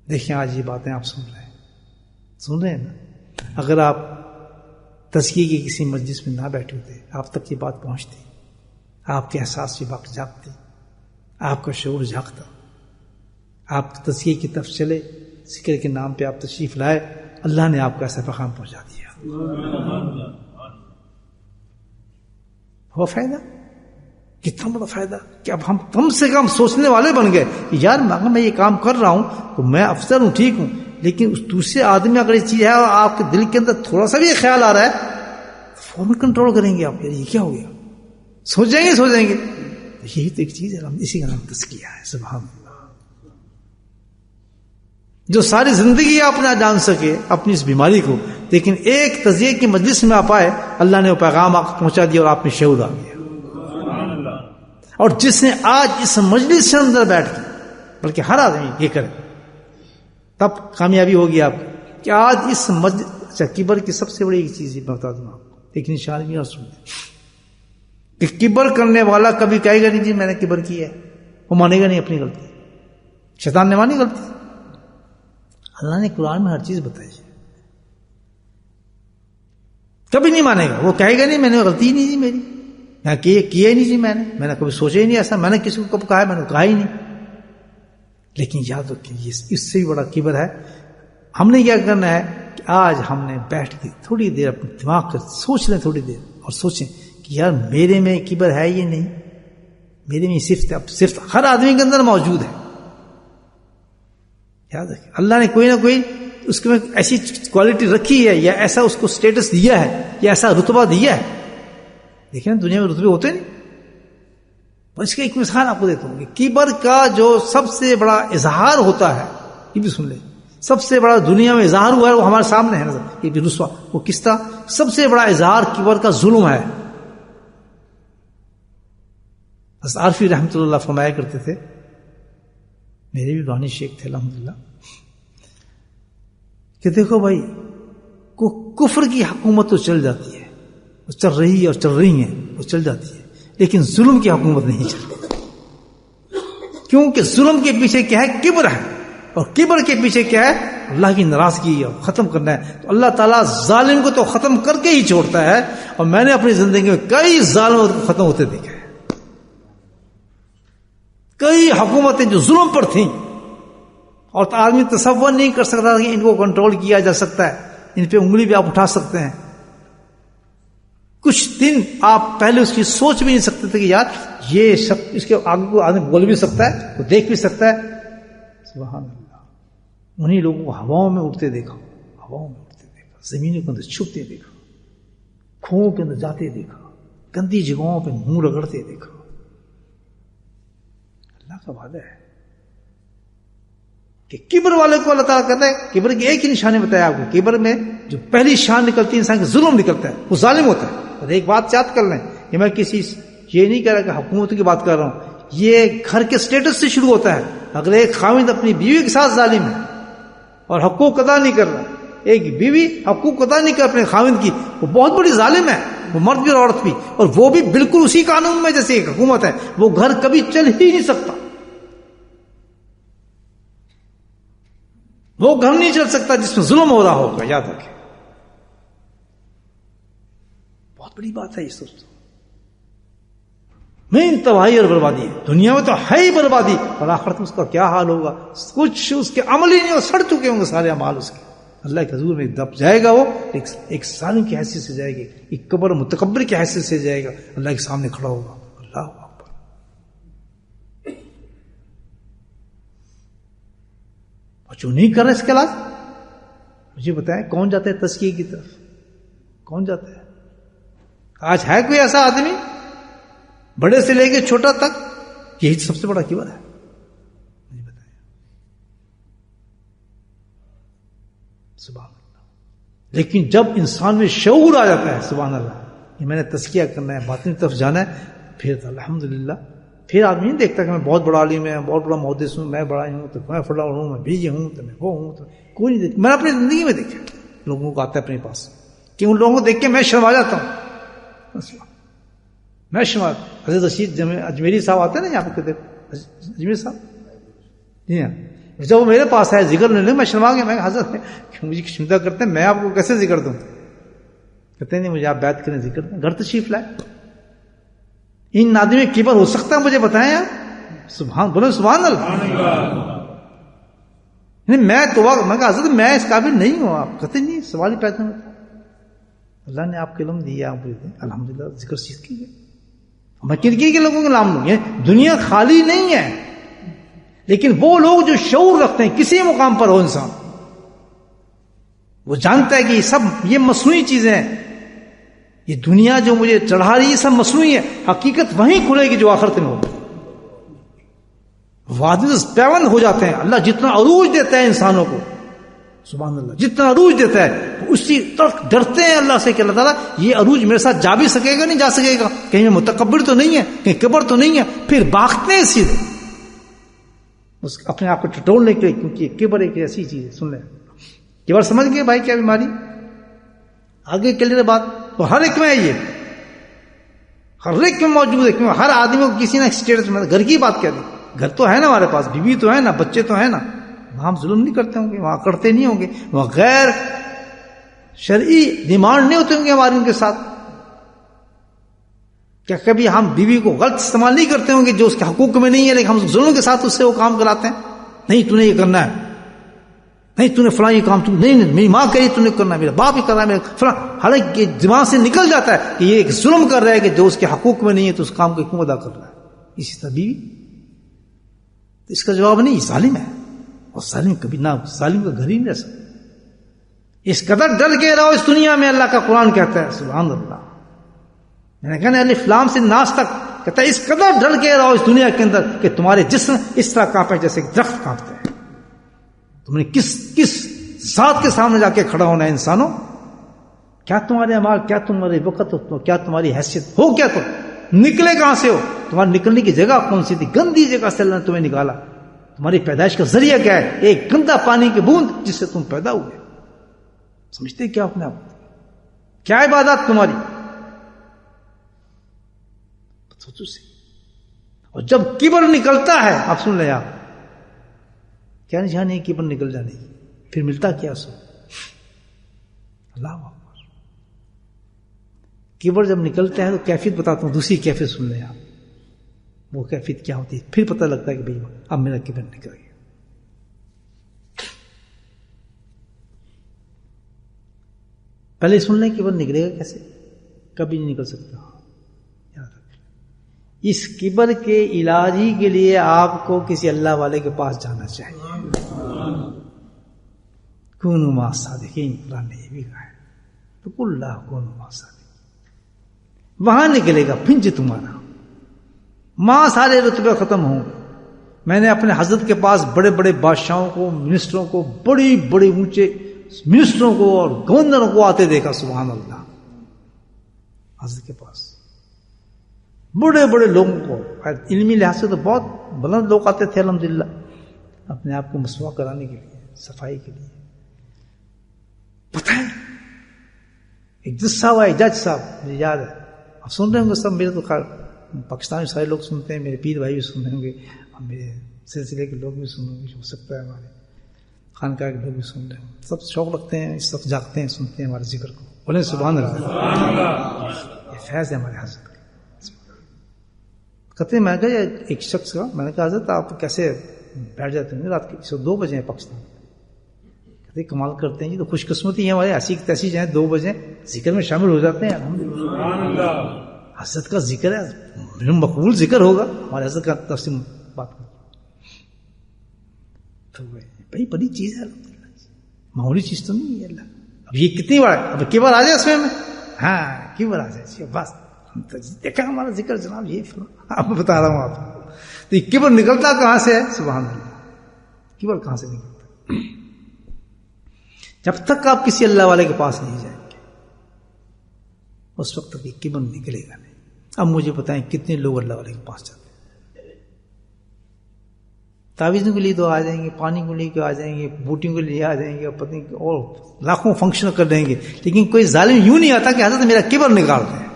دیکھیں آج یہ باتیں آپ سن رہے ہیں نا. اگر آپ تزکیے کی کسی مجلس میں نہ بیٹھے ہوتے، آپ تک یہ بات پہنچتی، آپ کے احساس کی بات جاگتی، آپ کا شعور جاگتا، آپ تزکیے کی طرف چلے، ذکر کے نام پہ آپ تشریف لائے، اللہ نے آپ کو ایسا پیغام پہنچا دیا. وہ فائدہ کتنا بڑا فائدہ کہ اب ہم کم سے کم سوچنے والے بن گئے کہ یار میں یہ کام کر رہا ہوں تو میں افسر ہوں، ٹھیک ہوں، لیکن اس دوسرے آدمی اگر یہ چیز ہے اور آپ کے دل کے اندر تھوڑا سا بھی خیال آ رہا ہے فوراً کنٹرول کریں گے آپ. یار یہ کیا ہو گیا، سوچ جائیں گے. یہی تو ایک چیز ہے، اسی کا نام تزکیہ ہے. سبحان اللہ. جو ساری زندگی آپ نہ جان سکے اپنی اس بیماری کو، لیکن ایک تزکیے کی مجلس میں آپ آئے، اللہ نے وہ پیغام آپ کو پہنچا دیا اور آپ میں شعور آ گیا. اور جس نے آج اس مجلس کے اندر بیٹھ کے، بلکہ ہر آدمی یہ کرے تب کامیابی ہوگی آپ کہ آج اس مجلس. اچھا، کبر کی سب سے بڑی چیز میں بتا دوں آپ کو، لیکن انشاءاللہ بھی سن کہ کبر کرنے والا کبھی کہے گا نہیں جی میں نے کبر کیا ہے، وہ مانے گا نہیں اپنی غلطی. شیطان نے مانی غلطی. اللہ نے قرآن میں ہر چیز بتائی ہے، کبھی نہیں مانے گا. وہ کہے گا نہیں میں نے غلطی ہی نہیں جی میری، میں کیا ہی نہیں جی، میں نے کبھی سوچا ہی نہیں ایسا، میں نے کسی کو کب کہا ہے، میں نے کہا ہی نہیں. لیکن یاد رکھیں یہ اس سے بھی بڑا کبر ہے. ہم نے کیا کرنا ہے کہ آج ہم نے بیٹھ کے تھوڑی دیر اپنے دماغ کر سوچ لیں، تھوڑی دیر، اور سوچیں کہ یار میرے میں کبر ہے یہ نہیں، میرے میں صرف ہر آدمی کے اندر موجود ہے. یاد رکھیں اللہ نے کوئی نہ کوئی اس کے میں ایسی کوالٹی رکھی ہے، یا ایسا اس کو سٹیٹس دیا ہے، یا ایسا رتبہ دیا ہے. دیکھیں دنیا میں رتبے ہوتے نہیں. اس کی ایک مثال آپ کو دیتا ہوں کہ کبر کا جو سب سے بڑا اظہار ہوتا ہے، یہ بھی سن لیں، سب سے بڑا دنیا میں اظہار ہوا ہے وہ ہمارے سامنے ہے نظر، یہ بھی رسوا. وہ کس طرح؟ سب سے بڑا اظہار کبر کا ظلم ہے. حضرت عارفی رحمۃ اللہ فرمایا کرتے تھے، میرے بھی بانی شیخ تھے الحمدللہ، کہ دیکھو بھائی کفر کی حکومت تو چل جاتی ہے، وہ چل رہی ہے اور چل رہی ہیں، وہ چل جاتی ہے، لیکن ظلم کی حکومت نہیں چلتی. کیونکہ ظلم کے پیچھے کیا ہے؟ کبر ہے. اور کبر کے پیچھے کیا ہے؟ اللہ کی ناراضگی اور ختم کرنا ہے. تو اللہ تعالیٰ ظالم کو تو ختم کر کے ہی چھوڑتا ہے، اور میں نے اپنی زندگی میں کئی ظالموں کو ختم ہوتے دیکھا ہے. کئی حکومتیں جو ظلم پر تھیں اور آدمی تصور نہیں کر سکتا کہ ان کو کنٹرول کیا جا سکتا ہے، ان پہ انگلی بھی آپ اٹھا سکتے ہیں. کچھ دن آپ پہلے اس کی سوچ بھی نہیں سکتے تھے کہ یار یہ شخص اس کے آگے کو آدمی بول بھی سکتا ہے، وہ دیکھ بھی سکتا ہے. سبحان اللہ. انہیں لوگوں کو ہواؤں میں اٹھتے دیکھا، زمینوں کے اندر چھپتے دیکھا، کھوؤں کے اندر جاتے دیکھا، گندی جگہوں پہ منہ رگڑتے دیکھا. اللہ کا وعدہ ہے کہ کبر والے کو اللہ تعالیٰ کہتا ہے. کبر کی ایک ہی نشانی بتایا آپ کو، کبر میں جو پہلی شان نکلتی ہے انسان کا ظلم نکلتا ہے، وہ ظالم ہوتا ہے. اور ایک بات یاد کر لیں کہ میں یہ نہیں کہہ رہا کہ حکومت کی بات کر رہا ہوں، یہ گھر کے سٹیٹس سے شروع ہوتا ہے. اگر ایک خاوند اپنی بیوی کے ساتھ ظالم ہے اور حقوق ادا نہیں کر رہا، ایک بیوی حقوق ادا نہیں کر اپنے خاوند کی، وہ بہت بڑی ظالم ہے، وہ مرد بھی اور عورت بھی، اور وہ بھی بالکل اسی قانون میں جیسے ایک حکومت ہے. وہ گھر کبھی چل ہی نہیں سکتا، وہ گھر نہیں چل سکتا جس میں ظلم ہو رہا ہوگا. یاد رکھیں بہت بڑی بات ہے یہ. دوستوں مین تباہی اور بربادی ہے. دنیا میں تو ہے ہی بربادی، اور آخرت میں اس کا کیا حال ہوگا؟ کچھ اس کے عمل ہی نہیں ہو، سڑ چکے ہوں گے سارے اعمال اس کے. اللہ کے حضور میں دب جائے گا، وہ ایک ظالم کی حیثیت سے جائے گی، ایک کبر متکبر کی حیثیت سے جائے گا، اللہ کے سامنے کھڑا ہوگا. اللہ اکبر. اور جو نہیں کر رہے اس کے علاج، مجھے بتائیں کون جاتا ہے تزکیے کی طرف؟ کون جاتا ہے؟ آج ہے کوئی ایسا آدمی بڑے سے لے کے چھوٹا تک؟ یہی سب سے بڑا کبر ہے. مجھے بتائیں. سبحان اللہ. لیکن جب انسان میں شعور آ جاتا ہے، سبحان اللہ، کہ میں نے تزکیہ کرنا ہے، باطن کی طرف جانا ہے، پھر الحمدللہ پھر آدمی نہیں دیکھتا کہ میں بہت بڑا عالم ہے، بہت بڑا محدث ہوں، میں بڑا ہوں، تو میں فلاں ہوں، میں بھی یہ ہوں، تو میں وہ ہوں. تو کوئی نہیں دیکھتا. میں نے اپنی زندگی میں دیکھا لوگوں کو آتا ہے اپنے پاس کہ ان لوگوں کو دیکھ کے میں شرما جاتا ہوں. میں شرما. حضرت رشید اجمیری صاحب آتے ہیں نا یہاں پہ، اجمیر صاحب جی ہاں، جب وہ میرے پاس آئے ذکر نہیں، میں شرما گیا. میں حضرت مجھے شمدہ کرتے ہیں، میں آپ کو کیسے ذکر دوں؟ کہتے ہیں نہیں، مجھے آپ بیعت کریں، ذکر دیں. گھر تشریف لائے. ان آدمی میں کبر ہو سکتا ہے؟ مجھے بتائیں آپ. سبحان، بولو سبحان اللہ. میں تو میں کہا حضرت میں اس قابل نہیں ہوں. آپ کہتے نہیں، سوال ہی پیدا ہوتا. اللہ نے آپ کے علم دیا، آپ الحمدللہ ذکر سیکھ کیجیے. میں کرکی کے لوگوں کے نام لوں. دنیا خالی نہیں ہے، لیکن وہ لوگ جو شعور رکھتے ہیں کسی مقام پر ہو انسان، وہ جانتا ہے کہ یہ سب یہ مصنوعی چیزیں ہیں، یہ دنیا جو مجھے چڑھا رہی ہے سب مصنوعی ہے. حقیقت وہیں کھلے گی جو آخرت میں ہوگی. وعدے پیوند ہو جاتے ہیں. اللہ جتنا عروج دیتا ہے انسانوں کو، سبحان اللہ، جتنا عروج دیتا ہے اسی طرح ڈرتے ہیں اللہ سے کہ اللہ تعالیٰ یہ عروج میرے ساتھ جا بھی سکے گا، نہیں جا سکے گا، کہیں میں متکبر تو نہیں ہے، کہیں کبر تو نہیں ہے. پھر بھاگتے ہیں سیدھے اپنے آپ کو ٹٹولنے کے لیے، کیونکہ کبر ایک ایسی چیز ہے. سن لیں، کبر سمجھ گئے بھائی کیا بیماری؟ آگے کلیئر بات. تو ہر ایک میں ہے، یہ ہر ایک میں موجود ہے. کیوں؟ ہر آدمی کو کسی نہ اسٹیٹس میں. گھر کی بات کیا دی، گھر تو ہے نا ہمارے پاس، بیوی تو ہے نا، بچے تو ہے نا. وہاں ہم ظلم نہیں کرتے ہوں گے، وہاں کرتے نہیں ہوں گے، وہاں غیر شرعی ڈیمانڈ نہیں ہوتے ہوں گے ہمارے ان کے ساتھ. کیا کبھی ہم بیوی کو غلط استعمال نہیں کرتے ہوں گے جو اس کے حقوق میں نہیں ہے، لیکن ہم ظلم کے ساتھ اس سے وہ کام کراتے ہیں؟ نہیں تو نے یہ کرنا ہے، نہیں تو نے فلاں یہ کام، تو نہیں، میری ماں کہی تو نے کرنا ہے، میرا باپ ہی کر رہا ہے، میرا فلاں. حالانکہ دماغ سے نکل جاتا ہے کہ یہ ایک ظلم کر رہا ہے کہ جو اس کے حقوق میں نہیں ہے تو اس کام کو کیوں ادا کر رہا ہے. اسی طرح بیوی. اس کا جواب نہیں، ظالم ہے. اور ظالم کبھی نہ، ظالم کا گھر ہی نہیں رہ سکتا. اس قدر ڈر کے رہو اس دنیا میں، اللہ کا قرآن کہتا ہے. سبحان اللہ. میں نے کہا الف لام سے ناس تک کہتا ہے اس قدر ڈر کے رہو اس دنیا کے اندر کہ تمہارے جسم اس طرح کانپے جیسے درخت کانپتے ہیں. تم نے کس ذات کے سامنے جا کے کھڑا ہونا ہے انسانوں؟ کیا تمہارے اعمال، کیا تمہارے وقت، کیا تمہاری حیثیت ہو، کیا تم نکلے کہاں سے ہو؟ تمہارے نکلنے کی جگہ کون سی تھی؟ گندی جگہ سے اللہ نے تمہیں نکالا. تمہاری پیدائش کا ذریعہ کیا ہے؟ ایک گندا پانی کی بوند جس سے تم پیدا ہوئے. سمجھتے کیا اپنے آپ؟ کیا عبادت تمہاری؟ اور جب کبر نکلتا ہے، آپ سن لیں، آپ کیا نشانی ہے کبر نکل جانے کی؟ پھر ملتا کیا سو؟ اللہ اکبر. کبر جب نکلتا ہے تو کیفیت بتاتا ہوں، دوسری کیفیت سن لیں آپ. وہ کیفیت کیا ہوتی ہے؟ پھر پتہ لگتا ہے کہ بھئی اب میرا کبر نکل گیا. پہلے سن لیں کبر نکلے گا کیسے؟ کبھی نہیں نکل سکتا. اس کبر کے علاج ہی کے لیے آپ کو کسی اللہ والے کے پاس جانا چاہیے. کونوا مع الصادقین، قرآن نے یہ بھی کہا ہے. تو قل لا کونوا مع الصادقین، وہاں نکلے گا پھنج تمہارا. ماں سارے رتبے ختم ہوں گے. میں نے اپنے حضرت کے پاس بڑے بڑے بادشاہوں کو، منسٹروں کو، بڑی بڑے اونچے منسٹروں کو اور گورنروں کو آتے دیکھا. سبحان اللہ. حضرت کے پاس بڑے بڑے لوگوں کو، علمی لحاظ سے تو بہت بلند لوگ آتے تھے الحمدللہ، اپنے آپ کو مسوا کرانے کے لیے، صفائی کے لیے. پتہ ہے ایک جج صاحب آئے، جج صاحب، مجھے یاد ہے، آپ سن رہے ہوں گے سب. میرے تو خیر پاکستان میں سارے لوگ سنتے ہیں، میرے پیر بھائی بھی سن رہے ہوں گے، اور میرے سلسلے کے لوگ بھی سن رہے ہوں گے، ہو سکتا ہے ہمارے خانقاہ کے لوگ بھی سن رہے ہوں. سب شوق رکھتے ہیں، اس وقت جاگتے ہیں، سنتے ہیں ہمارے ذکر کو. بولیں سبحان اللہ. یہ فیض ہے ہمارے حضرت. کہتے ہیں میں نے کہا ایک شخص کا، میں نے کہا حضرت آپ کیسے بیٹھ جاتے ہیں رات کے 2 بجے ہیں پاکستان؟ کہتے کمال کرتے ہیں جی، تو خوش قسمتی ہے ہمارے، ایسی تیسی جائیں 2 بجے ذکر میں شامل ہو جاتے ہیں. الحمدللہ حضرت کا ذکر ہے، مقبول ذکر ہوگا ہمارے حضرت کا تفصیل بات کر. تو بھائی بڑی چیز ہے، معمولی چیز تو نہیں ہے. اللہ اب یہ کتنی بار اب کیبل آ جائے اس میں، ہاں کیبل آ جائے بس دیکھا ہمارا ذکر جناب یہ آپ کو بتا رہا ہوں آپ کو. تو یہ کیبل نکلتا کہاں سے ہے؟ سبحان اللہ، کیبل کہاں سے نکلتا؟ جب تک آپ کسی اللہ والے کے پاس نہیں جائیں گے اس وقت تک یہ کیبل نکلے گا نہیں. اب مجھے بتائیں کتنے لوگ اللہ والے کے پاس جاتے ہیں؟ تعویذوں کے لیے تو آ جائیں گے، پانی کو لے کے آ جائیں گے، بوٹیوں کے لیے آ جائیں گے، پتہ نہیں اور لاکھوں فنکشن کر دیں گے، لیکن کوئی ظالم یوں نہیں آتا کہ حضرت میرا کیبل نکال دیں.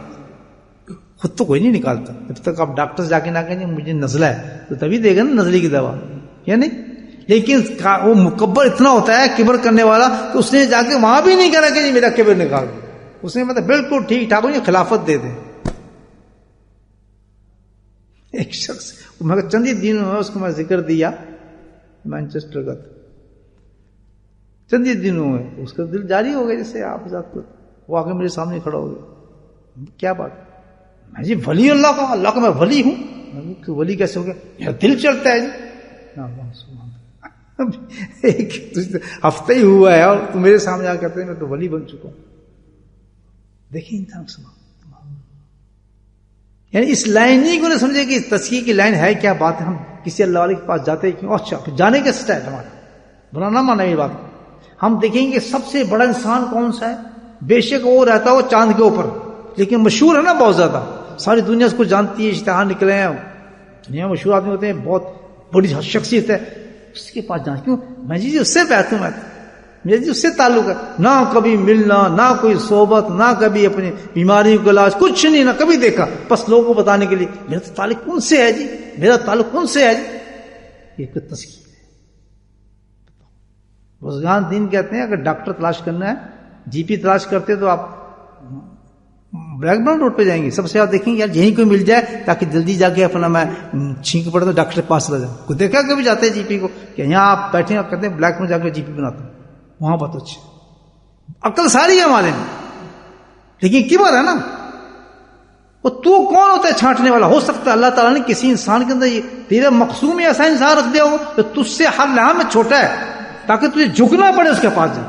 خود تو کوئی نہیں نکالتا. جب تک آپ ڈاکٹر جا کے نہ کہیں مجھے نزلہ ہے تو تبھی دے گا نا نزلے کی دوا، یا نہیں؟ لیکن وہ مکبر اتنا ہوتا ہے کبر کرنے والا کہ اس نے جا کے وہاں بھی نہیں کرا کہ جی میرا کبر نکال دو. اس نے مطلب بالکل ٹھیک ٹھاک ہو خلافت دے دیں. ایک شخص میں چند ہی دن میں اس کو میں ذکر دیا مانچسٹر کا، چند ہی دنوں میں اس کا دل جاری ہو گیا. جیسے آپ ذات کو وہ آ کے میرے سامنے کھڑا ہو گیا، کیا بات؟ میں جی ولی اللہ کا، اللہ کا میں ولی ہوں. ولی کیسے ہو گیا؟ میرا دل چلتا ہے جی. ایک ہفتہ ہی ہوا ہے اور تو میرے سامنے آ کہتے ہیں میں تو ولی بن چکا ہوں. دیکھیں انسان سنا، یعنی اس لائن نہیں کو نہ سمجھے کہ تزکیے کی لائن ہے کیا بات ہے. ہم کسی اللہ والے کے پاس جاتے ہیں کیوں؟ اچھا جانے کا سٹائل ہمارا بنا نہ مانا یہ بات. ہم دیکھیں گے سب سے بڑا انسان کون سا ہے. بے شک وہ رہتا ہے وہ چاند کے اوپر، لیکن مشہور ہے نا بہت زیادہ، ساری دنیا اس کو جانتی ہے، اشتہار نکلے ہیں، دنیا مشہور آدمی ہوتے ہیں، بہت بڑی شخصیت ہے. اس کے پاس جانا کیوں؟ میں جی اس سے بیٹھ ہوں، میرے جی اس سے تعلق ہے. نہ کبھی ملنا، نہ کوئی صحبت، نہ کبھی اپنی بیماریوں کا علاج، کچھ نہیں، نہ کبھی دیکھا. بس لوگوں کو بتانے کے لیے میرا تو تعلق کون سے ہے جی، میرا تعلق کون سے ہے جی. یہ کوئی تزکیہ ہے. بزرگان دین کہتے ہیں اگر ڈاکٹر تلاش کرنا ہے، جی پی تلاش کرتے تو آپ بلیک برن روڈ پہ جائیں گے. سب سے آپ دیکھیں گے یار یہیں کوئی مل جائے تاکہ جلدی جا کے اپنا میں چھینک پڑے تو ڈاکٹر کے پاس چلا جاؤں. کوئی دیکھا کبھی جاتے ہیں جی پی کو کہ یہاں آپ بیٹھے اور کہتے ہیں بلیک میں جا کے جی پی بناتا ہوں، وہاں بہت اچھے. عقل ساری ہے ہمارے میں، لیکن کبر ہے نا. وہ تو کون ہوتا ہے چھانٹنے والا؟ ہو سکتا ہے اللہ تعالیٰ نے کسی انسان کے اندر یہ تیرا مقصوم ایسا انسان رکھ دیا ہو تو تجھ سے ہر لحاظ میں چھوٹا ہے تاکہ تجھے جھکنا پڑے اس کے پاس جا.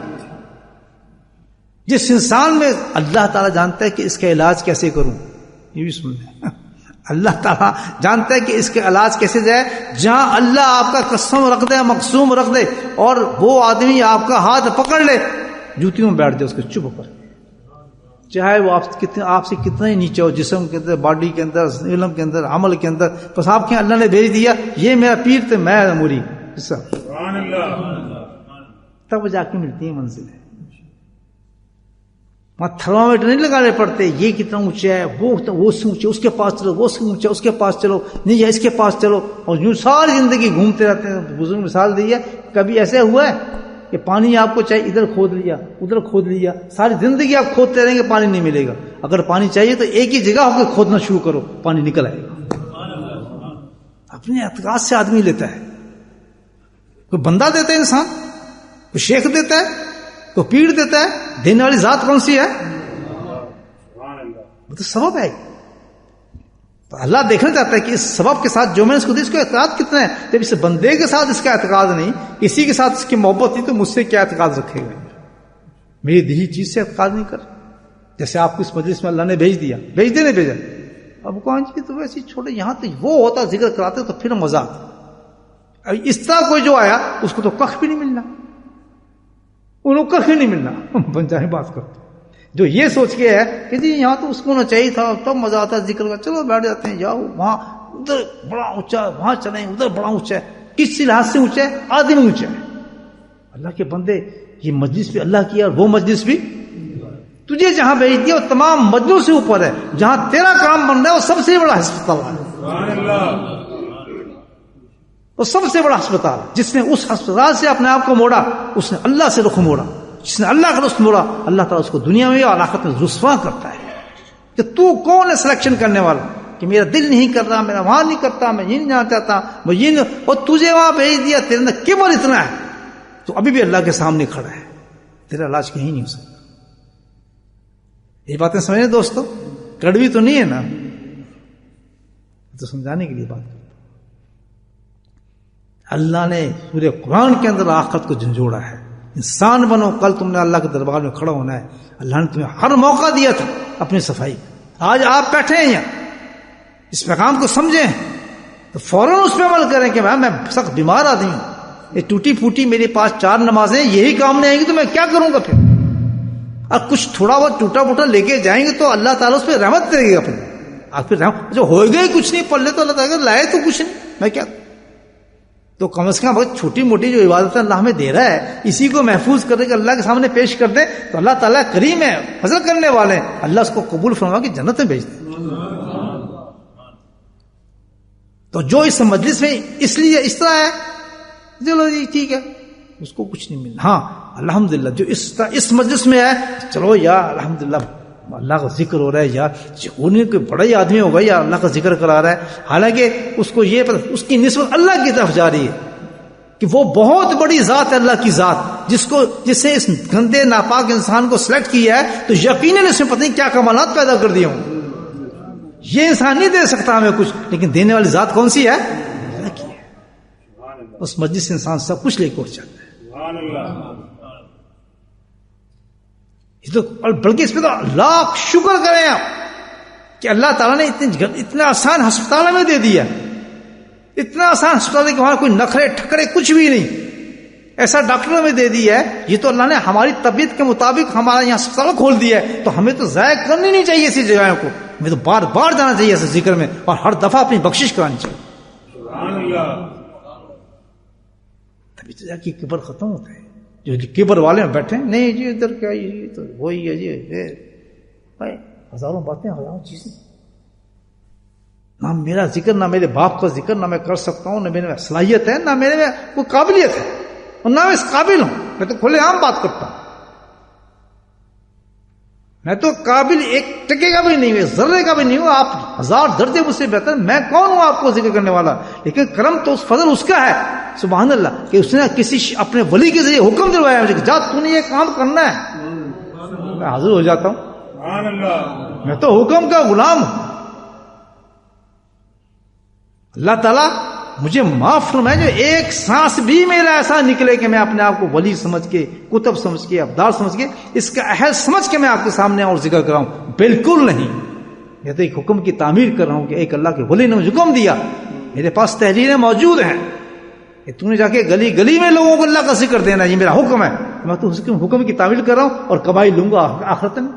جس انسان میں اللہ تعالیٰ جانتا ہے کہ اس کا علاج کیسے کروں، یہ بھی سن لیں. اللہ تعالیٰ جانتا ہے کہ اس کے علاج کیسے جائے. جہاں اللہ آپ کا قسم رکھ دے، مقسوم رکھ دے، اور وہ آدمی آپ کا ہاتھ پکڑ لے، جوتیوں میں بیٹھ جائے اس کو چپ کر، چاہے وہ آپ سے کتنا ہی نیچے ہو، جسم کے اندر، باڈی کے اندر، علم کے اندر، عمل کے اندر. بس آپ کے اللہ نے بھیج دیا یہ میرا پیر تو میں موری، تب جا کے ملتی ہے منزل. وہاں تھرمامیٹر نہیں لگانے پڑتے، یہ کتنا اونچا ہے، وہ سے اونچا، اس کے پاس چلو، وہ سے اونچا، اس کے پاس چلو، نہیں ہے اس کے پاس چلو، اور یوں ساری زندگی گھومتے رہتے ہیں. بزرگ مثال دی ہے، کبھی ایسے ہوا ہے کہ پانی آپ کو چاہیے ادھر کھود لیا، ادھر کھود لیا، ساری زندگی آپ کھودتے رہیں گے پانی نہیں ملے گا. اگر پانی چاہیے تو ایک ہی جگہ ہو کے کھودنا شروع کرو، پانی نکل آئے گا. اپنے اعتقاد سے آدمی لیتا ہے. کوئی بندہ دیتا ہے انسان، کوئی شیخ دیتا ہے، کوئی پیر دیتا ہے. دینے والی ذات کون سی ہے؟ وہ تو سبب ہے. تو اللہ دیکھنا چاہتا ہے کہ اس سبب کے ساتھ جو میں نے اس کو دی اس کا اعتقاد کتنا ہے. جب اس بندے کے ساتھ اس کا اعتقاد نہیں، کسی کے ساتھ اس کی محبت نہیں، تو مجھ سے کیا اعتقاد رکھے گا؟ میری دی چیز سے اعتقاد نہیں کر. جیسے آپ کو اس مجلس میں اللہ نے بھیج دیا، بھیج دے نہیں بھیجا، اب کون جی تو ویسے چھوڑے، یہاں تو وہ ہوتا ذکر کراتے تو پھر مزہ آتا. اس طرح کوئی جو آیا اس کو تو کخ بھی نہیں ملنا، انہوں کو کخ نہیں ملنا. بن جائے بات کرتے جو یہ سوچ کے ہے کہ جی یہاں تو اس کو ہونا چاہیے تھا، تب مزہ آتا ذکر کا، چلو بیٹھ جاتے ہیں، جاؤ وہاں ادھر بڑا اونچا ہے، وہاں چلیں ادھر بڑا اونچا ہے. کس لحاظ سے اونچا ہے؟ آدمی اونچا ہے. اللہ کے بندے یہ مجلس بھی اللہ کی ہے، اور وہ مجلس بھی تجھے جہاں بھیج دیا وہ تمام مجلسوں سے اوپر ہے. جہاں تیرا کام بن رہا ہے وہ سب سے بڑا ہسپتال ہے، وہ سب سے بڑا ہسپتال. جس نے اس ہسپتال سے اپنے آپ کو موڑا اس نے اللہ سے رخ موڑا. جس نے اللہ کا رخ موڑا اللہ تعالیٰ اس کو دنیا میں اور آخرت میں رسوا کرتا ہے. کہ تو کون ہے سلیکشن کرنے والا؟ کہ میرا دل نہیں کر رہا، میرا وہاں نہیں کرتا، میں یہ نہیں جانا چاہتا، میں یہ نہیں، اور تجھے وہاں بھیج دیا، تیرے اندر کبر اتنا ہے تو ابھی بھی اللہ کے سامنے کھڑا ہے، تیرا علاج کہیں نہیں ہو سکتا. یہ باتیں سمجھیں دوستو، کڑوی تو نہیں ہے نا، تو سمجھانے کے لیے بات کرتا. اللہ نے سورہ قرآن کے اندر آخرت کو جھنجھوڑا ہے. انسان بنو، کل تم نے اللہ کے دربار میں کھڑا ہونا ہے. اللہ نے تمہیں ہر موقع دیا تھا اپنی صفائی. آج آپ بیٹھے ہیں یہاں، اس پیغام کو سمجھیں تو فوراً اس پہ عمل کریں کہ میں سخت بیمار آدمی ہوں، یہ ٹوٹی پھوٹی میرے پاس 4 نمازیں یہی کام نہیں آئیں گی تو میں کیا کروں گا پھر. اور کچھ تھوڑا بہت ٹوٹا پھوٹا لے کے جائیں گے تو اللہ تعالیٰ اس پہ رحمت کرے گا. پھر آپ پھر جو ہو گئے کچھ نہیں پڑھ لے تو اللہ تعالیٰ لائے تو کچھ نہیں، میں کیا. تو کم از کم بہت چھوٹی موٹی جو عبادت اللہ ہمیں دے رہا ہے اسی کو محفوظ کر کے اللہ کے سامنے پیش کر دے تو اللہ تعالیٰ کریم ہے، فضل کرنے والے ہیں، اللہ اس کو قبول فرما کے جنت میں بھیج دے. تو جو اس مجلس میں اس لیے اس طرح ہے، چلو جی ٹھیک ہے، اس کو کچھ نہیں ملنا. ہاں الحمدللہ جو اس مجلس میں ہے، چلو یار الحمدللہ اللہ کا ذکر ہو رہا ہے، یار انہیں کوئی بڑا ہی آدمی ہوگا یا اللہ کا ذکر کرا رہا ہے، حالانکہ اس کو یہ پتہ اس کی نسبت اللہ کی طرف جا رہی ہے کہ وہ بہت بڑی ذات ہے، اللہ کی ذات، جس سے اس گندے ناپاک انسان کو سلیکٹ کیا ہے تو یقیناً اس میں پتہ نہیں کیا کمالات پیدا کر دیے ہوں. یہ انسان نہیں دے سکتا ہمیں کچھ، لیکن دینے والی ذات کون سی ہے؟ اللہ کی ہے. اس مجلس سے انسان سب کچھ لے کے اٹھ جاتا ہے. تو بلکہ اس پہ تو لاکھ شکر کریں آپ کہ اللہ تعالیٰ نے اتنا آسان ہسپتال میں دے دیا، اتنا آسان ہسپتال ہے کہ وہاں کوئی نخرے ٹھکرے کچھ بھی نہیں، ایسا ڈاکٹروں میں دے دیا ہے. یہ تو اللہ نے ہماری طبیعت کے مطابق ہمارا یہاں ہسپتال کھول دیا ہے، تو ہمیں تو ضائع کرنی نہیں چاہیے ایسی جگہوں کو، ہمیں تو بار بار جانا چاہیے ایسے ذکر میں اور ہر دفعہ اپنی بخشش کرانی چاہیے. تبھی تو جا کے کبر ختم ہوتا ہے. جو کبر والے میں بیٹھے نہیں جی ادھر کیا یہ تو وہی ہے جی، بھائی ہزاروں باتیں ہزاروں چیزیں، نہ میرا ذکر، نہ میرے باپ کا ذکر نہ میں کر سکتا ہوں، نہ میرے میں صلاحیت ہے، نہ میرے میں کوئی قابلیت ہے، اور نہ میں اس قابل ہوں. میں تو کھلے عام بات کرتا ہوں، میں تو قابل ایک ٹکے کا بھی نہیں ہوں، ذرے کا بھی نہیں ہوں. آپ 1000 درجے مجھ سے بہتر، میں کون ہوں آپ کو ذکر کرنے والا. لیکن کرم تو اس فضل اس کا ہے سبحان اللہ کہ اس نے کسی اپنے ولی کے ذریعے حکم دلوایا مجھے کہ جا تو نے یہ کام کرنا ہے، میں حاضر ہو جاتا ہوں. میں تو حکم کا غلام ہوں. اللہ تعالیٰ مجھے معاف فرمائے جو ایک سانس بھی میرا ایسا نکلے کہ میں اپنے آپ کو ولی سمجھ کے، کتب سمجھ کے، ابدال سمجھ کے، اس کا اہل سمجھ کے میں آپ کے سامنے اور ذکر کر رہا ہوں، بالکل نہیں. یہ تو ایک حکم کی تعمیر کر رہا ہوں کہ ایک اللہ کے ولی نے مجھے حکم دیا، میرے پاس تحریریں موجود ہیں کہ تو نے جا کے گلی گلی میں لوگوں کو اللہ کا ذکر دینا، یہ میرا حکم ہے. میں تو حکم کی تعمیر کر رہا ہوں اور کمائی لوں گا آخرت میں،